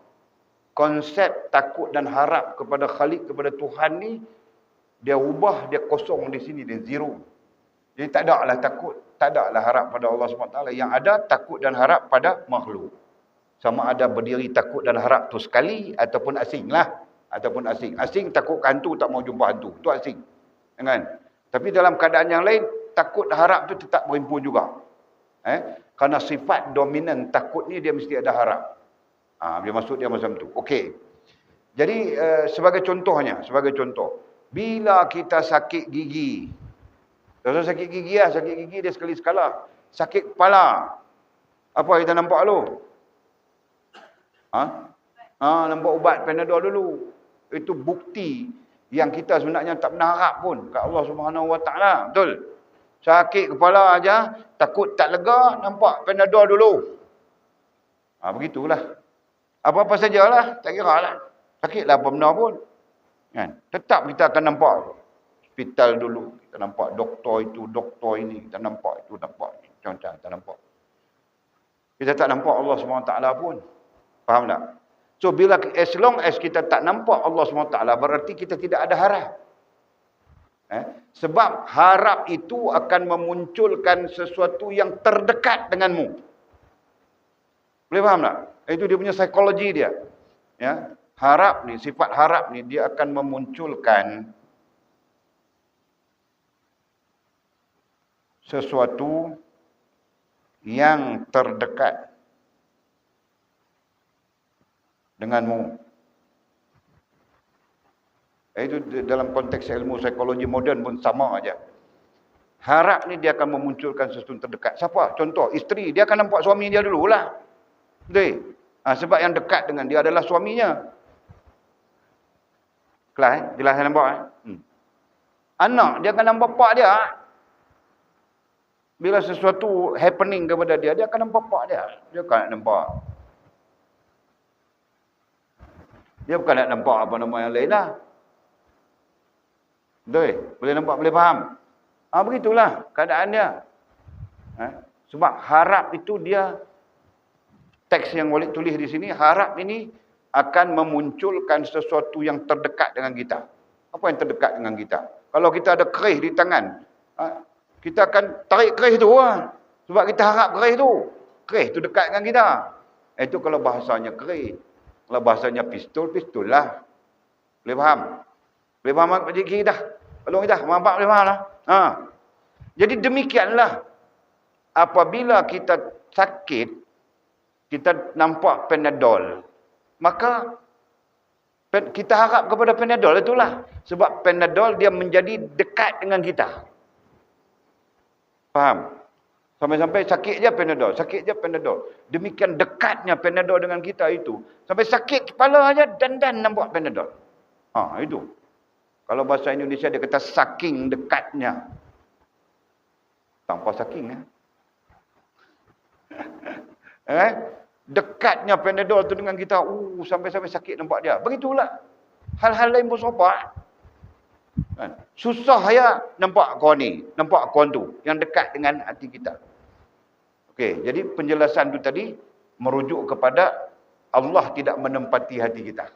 konsep takut dan harap kepada Khalik, kepada Tuhan ni. Dia ubah, dia kosong di sini, dia zero. Jadi tak ada lah takut, tak ada lah harap pada Allah SWT. Yang ada takut dan harap pada makhluk. Sama ada berdiri takut dan harap tu sekali ataupun asing lah. Ataupun asing. Asing takut ke hantu, tak mau jumpa hantu. Tu asing. Kan? Tapi dalam keadaan yang lain, takut dan harap tu tetap berhimpun juga. Kerana sifat dominan takut ni dia mesti ada harap. Dia masuk dia macam tu. Okey. Jadi sebagai contoh, bila kita sakit gigi. Sakit gigi dia sekali sekala. Sakit kepala. Apa kita nampak dulu? Nampak ubat Panadol dulu. Itu bukti yang kita sebenarnya tak pernah harap pun kat Allah Subhanahu Wa Taala. Betul? Sakit kepala aja, takut tak lega, nampak Panadol dulu. Begitulah. Apa-apa sajalah, tak kira lah. Sakitlah apa benda pun. Kan? Tetap kita akan nampak. Hospital dulu, kita nampak doktor itu, doktor ini, kita nampak itu, nampak ini. Macam-macam kita nampak. Kita tak nampak Allah SWT pun. Faham tak? So, bila as long as kita tak nampak Allah SWT, berarti kita tidak ada harap. Sebab harap itu akan memunculkan sesuatu yang terdekat denganmu. Boleh faham tak? Itu dia punya psikologi dia. Ya, harap ni, sifat harap ni dia akan memunculkan sesuatu yang terdekat denganmu. Itu dalam konteks ilmu psikologi moden pun sama aja. Harap ni dia akan memunculkan sesuatu terdekat. Siapa? Contoh, isteri. Dia akan nampak suami dia dululah. Betul? Sebab yang dekat dengan dia adalah suaminya. Kelas, jelas saya nampak. Anak, dia akan nampak pak dia. Bila sesuatu happening kepada dia, dia akan nampak pak dia. Dia akan nampak. Dia bukan nak nampak apa nama yang lain lah. Betul? Boleh nampak, boleh faham? Begitulah keadaan dia. Sebab harap itu dia, teks yang boleh tulis di sini, harap ini akan memunculkan sesuatu yang terdekat dengan kita. Apa yang terdekat dengan kita? Kalau kita ada kerih di tangan, kita akan tarik kerih tu lah. Sebab kita harap kerih tu. Kerih tu dekat dengan kita. Itu kalau bahasanya kerih. Kalau bahasanya pistol, pistol lah. Boleh faham? Boleh faham Pak Cik dah? Tolong kita, mampak boleh faham lah. Jadi demikianlah. Apabila kita sakit, kita nampak Panadol, maka kita harap kepada Panadol itulah. Sebab Panadol dia menjadi dekat dengan kita. Faham? Sampai-sampai sakit je Panadol, sakit je Panadol. Demikian dekatnya Panadol dengan kita itu. Sampai sakit kepala aja dan nampak Panadol. Itu. Kalau bahasa Indonesia dia kata saking dekatnya. Tanpa saking dekatnya Panadol tu dengan kita. Sampai-sampai sakit nampak dia. Begitulah. Hal-hal lain pun sopak. Susah ya nampak kau ni, nampak kau tu yang dekat dengan hati kita. Okey, jadi penjelasan tu tadi merujuk kepada Allah tidak menempati hati kita.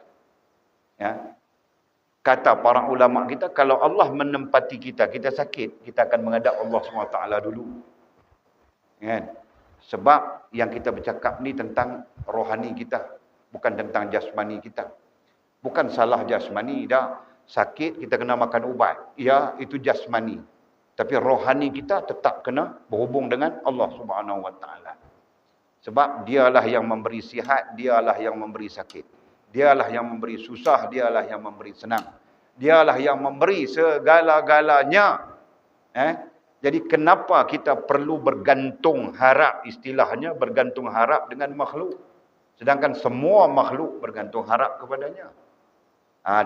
Ya. Kata para ulama kita, kalau Allah menempati kita, kita sakit, kita akan menghadap Allah SWT dulu. Kan? Sebab yang kita bercakap ni tentang rohani kita, bukan tentang jasmani kita. Bukan salah jasmani dah. Sakit kita kena makan ubat. Ya, itu jasmani. Tapi rohani kita tetap kena berhubung dengan Allah Subhanahu Wa Taala. Sebab dialah yang memberi sihat, dialah yang memberi sakit. Dialah yang memberi susah, dialah yang memberi senang. Dialah yang memberi segala-galanya. Jadi kenapa kita perlu bergantung harap, istilahnya bergantung harap dengan makhluk. Sedangkan semua makhluk bergantung harap kepadanya.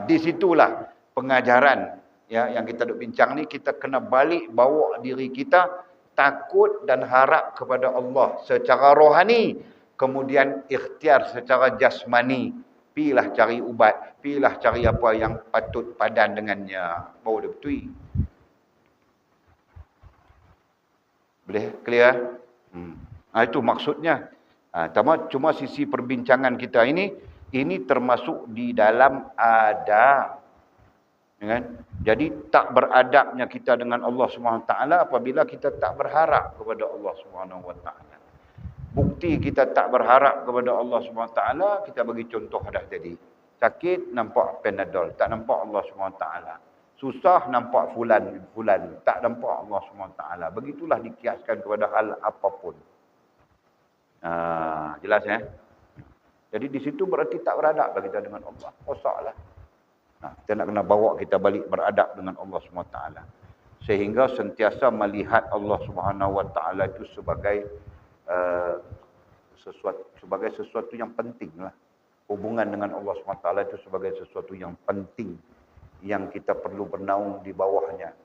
Di situlah pengajaran yang kita duk bincang ni, kita kena balik bawa diri kita takut dan harap kepada Allah secara rohani, kemudian ikhtiar secara jasmani. Pilah cari ubat, pilah cari apa yang patut padan dengannya. Baru dia betul. Boleh clear? Itu maksudnya. Cuma sisi perbincangan kita ini termasuk di dalam adab. Kan? Jadi tak beradabnya kita dengan Allah SWT apabila kita tak berharap kepada Allah SWT. Bukti kita tak berharap kepada Allah SWT, kita bagi contoh dah tadi. Sakit, nampak Panadol. Tak nampak Allah SWT. Susah, nampak fulan. Tak nampak Allah SWT. Begitulah dikiaskan kepada hal apapun. Jelas ya? Jadi di situ berarti tak beradab kita dengan Allah. Kosaklah. Kita nak kena bawa kita balik beradab dengan Allah SWT. Sehingga sentiasa melihat Allah SWT itu sebagai sesuatu yang penting lah. Hubungan dengan Allah SWT itu sebagai sesuatu yang penting. Yang kita perlu bernaung di bawahnya.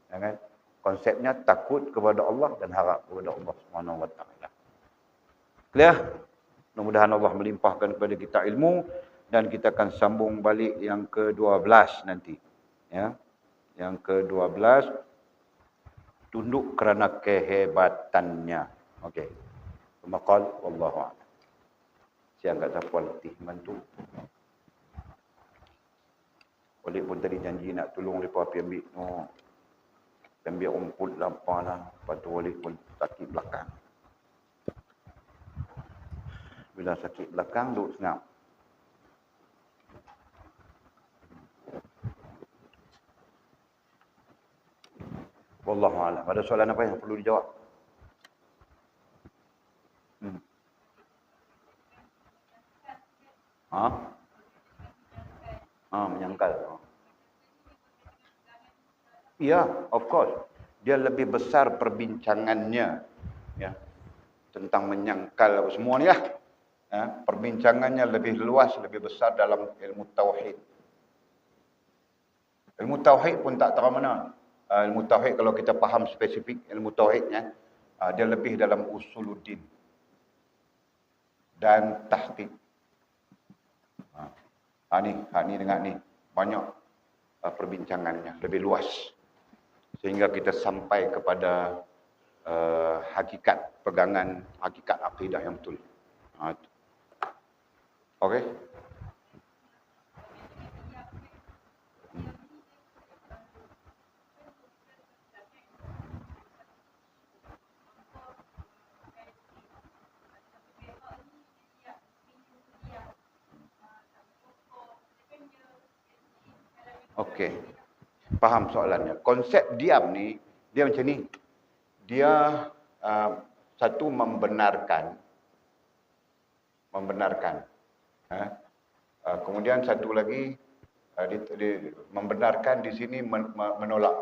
Ya kan? Konsepnya takut kepada Allah dan harap kepada Allah SWT. Clear? Mudah-mudahan Allah melimpahkan kepada kita ilmu. Dan kita akan sambung balik yang ke-12 nanti. Ya. Yang ke-12. Tunduk kerana kehebatannya. Okey. Maqal wallahu a'lam. Saya angkat siapa letih mantu. Walid pun tadi janji nak tolong mereka pergi ambil ambil rumput lah apalah. Lepas tu Walid pun sakit belakang. Bila sakit belakang duduk senyap. Wallahu a'lam. Ada soalan apa yang perlu dijawab? Ha? Menyangkal. Ya, of course. Dia lebih besar perbincangannya, ya, tentang menyangkal semua ni lah. Ya, perbincangannya lebih luas, lebih besar dalam ilmu tauhid. Ilmu tauhid pun tak tahu mana. Ilmu tauhid kalau kita faham spesifik ilmu tauhidnya, dia lebih dalam usuluddin dan tahqiq. Ni dengan ni banyak perbincangannya, lebih luas. Sehingga kita sampai kepada hakikat pegangan, hakikat akidah yang betul. Okey. Okey. Faham soalannya. Konsep diam ni, dia macam ni. Dia satu membenarkan. Kemudian satu lagi, membenarkan di sini menolak.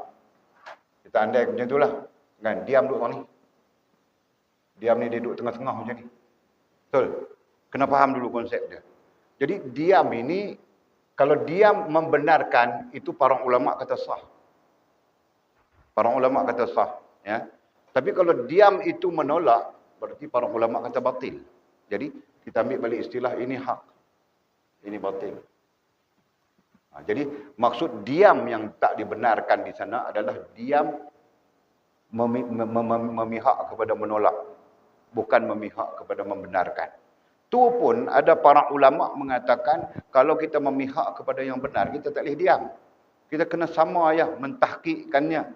Kita andai macam itulah. Kan? Diam duduk ni. Diam ni dia duduk tengah-tengah macam ni. Betul? Kena faham dulu konsep dia. Jadi diam ini, kalau diam membenarkan, itu para ulama kata sah. Para ulama kata sah. Ya. Tapi kalau diam itu menolak, berarti para ulama kata batil. Jadi kita ambil balik istilah ini hak. Ini batil. Jadi maksud diam yang tak dibenarkan di sana adalah diam memihak kepada menolak. Bukan memihak kepada membenarkan. Tu pun ada para ulama mengatakan kalau kita memihak kepada yang benar, kita tak boleh diam. Kita kena sama ya mentahqiqkannya.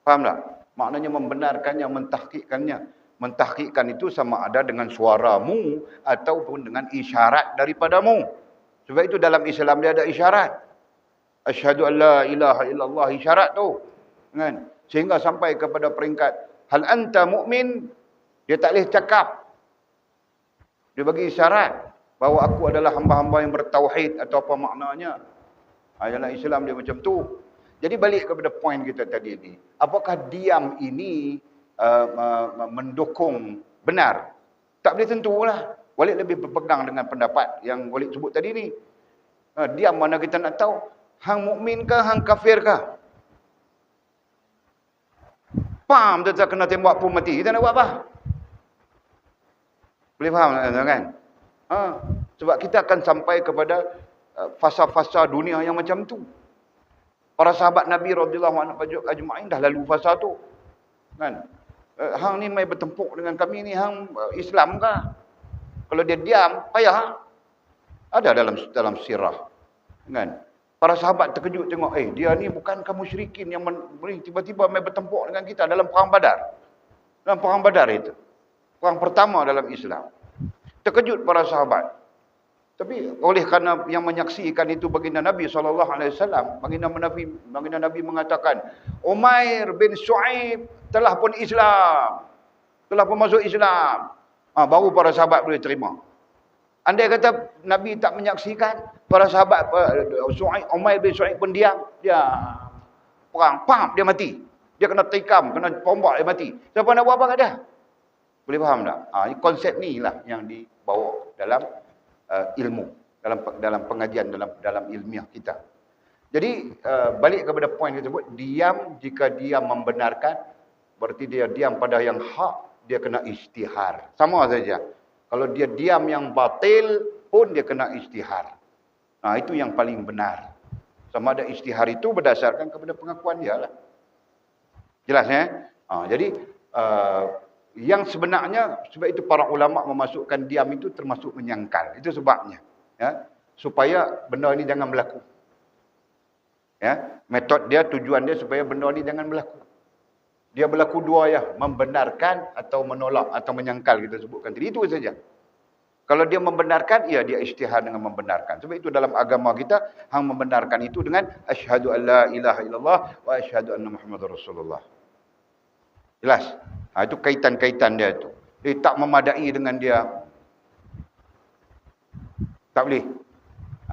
Faham tak? Maknanya membenarkannya, mentahqiqkannya. Mentahqiqkan itu sama ada dengan suaramu ataupun dengan isyarat daripadamu. Sebab itu dalam Islam dia ada isyarat. Asyhadu an la ilaha illallah, isyarat tu. Kan? Sehingga sampai kepada peringkat hal anta mu'min, dia tak boleh cakap. Dia bagi isyarat bahawa aku adalah hamba-hamba yang bertauhid atau apa maknanya. Dalam Islam dia macam tu. Jadi balik kepada poin kita tadi ni. Apakah diam ini mendukung benar? Tak boleh tentulah. Walid lebih berpegang dengan pendapat yang Walid sebut tadi ni. Diam mana kita nak tahu? Hang mukmin ke, hang kafir ke? Pam tu tak kena tembak pun mati. Kita nak buat apa? Boleh faham kan? Sebab kita akan sampai kepada fasa-fasa dunia yang macam tu. Para sahabat Nabi radhiyallahu anhu ajma'in dah lalu fasa tu. Kan? Hang ni mai bertempuk dengan kami ni, hang Islam ke? Kalau dia diam, payah. Ada dalam sirah. Kan? Para sahabat terkejut tengok, dia ni bukankah musyrikin yang tiba-tiba mai bertempuk dengan kita dalam perang Badar. Dalam perang Badar itu. Perang pertama dalam Islam. Terkejut para sahabat. Tapi oleh kerana yang menyaksikan itu baginda Nabi SAW, baginda Nabi mengatakan, Umair bin Shu'aib telah pun Islam. Telah pun masuk Islam. Baru para sahabat boleh terima. Andai kata Nabi tak menyaksikan, para sahabat Umair bin Shu'aib pun diam. Dia perang, pam, dia mati. Dia kena tikam, kena tombak, dia mati. Siapa nak buat apa kat dia? Boleh faham tak? Konsep ni lah yang dibawa dalam ilmu, dalam pengajian, dalam ilmiah kita. Jadi balik kepada poin kita sebut, diam jika dia membenarkan, berarti dia diam pada yang hak, dia kena istihar. Sama saja. Kalau dia diam yang batil pun dia kena istihar. Itu yang paling benar. Sama ada istihar itu berdasarkan kepada pengakuan dia lah. Jelas ya? Jadi yang sebenarnya, sebab itu para ulama memasukkan diam itu termasuk menyangkal. Itu sebabnya. Ya, supaya benda ini jangan berlaku. Ya, metod dia, tujuan dia supaya benda ini jangan berlaku. Dia berlaku dua ya, membenarkan atau menolak atau menyangkal kita sebutkan tadi. Itu saja. Kalau dia membenarkan, ya dia ijtihad dengan membenarkan. Sebab itu dalam agama kita, hang membenarkan itu dengan asyhadu an la ilaha illallah wa asyhadu anna Muhammadar Rasulullah. Jelas? Itu kaitan-kaitan dia tu. Dia tak memadai dengan dia. Tak boleh.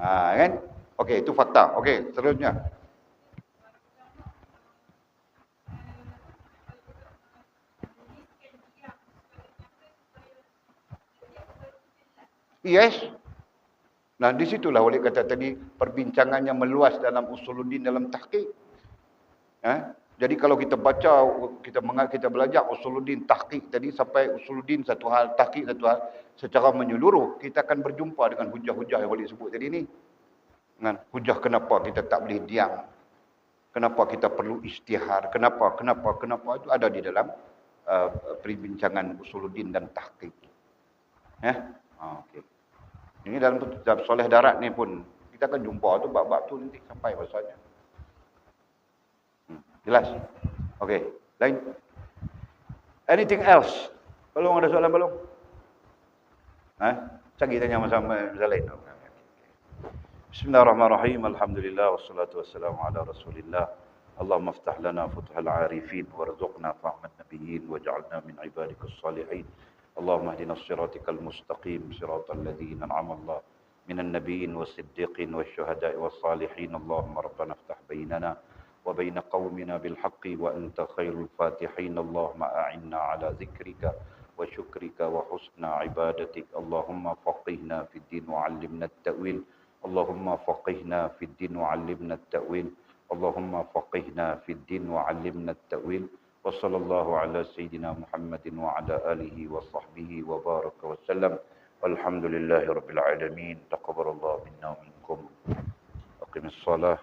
Kan? Okey, itu fakta. Okey, seterusnya. Yes. Nah, di situlah oleh kata tadi perbincangannya meluas dalam usuluddin dalam tahqiq. Jadi kalau kita baca, kita belajar usuluddin tahqiq tadi sampai usuluddin satu hal, tahqiq satu hal secara menyeluruh, kita akan berjumpa dengan hujah-hujah yang boleh sebut tadi ni. Kan? Hujah kenapa kita tak boleh diam. Kenapa kita perlu istihar, kenapa itu ada di dalam perbincangan usuluddin dan tahqiq. Okey. Ini dalam Soleh Darat ni pun kita akan jumpa tu bab-bab tu nanti sampai masanya. Jelas? Okey. Lain? Anything else? Belum ada soalan belum? Cari tanya sama lain. Bismillahirrahmanirrahim. Alhamdulillah wassalatu wassalamu ala Rasulillah. Allahumma aftah lana futhal arifin warzuqna fahman nabiyyin waj'alna min ibadikas salihin. اللهم اهدنا الصراط المستقيم صراط الذين انعم الله من النبيين والصديقين والشهداء والصالحين اللهم ربنا افتح بيننا وبين قومنا بالحق وانت خير الفاتحين اللهم اعنا على ذكرك وشكرك وحسن عبادتك اللهم فقهنا في الدين وعلمنا التأويل اللهم فقهنا في الدين وعلمنا التأويل اللهم فقهنا في الدين وعلمنا التأويل وصلى الله على سيدنا محمد وعلى آله وصحبه وبارك وسلم والحمد لله رب العالمين تقبل الله منا ومنكم أقم الصلاة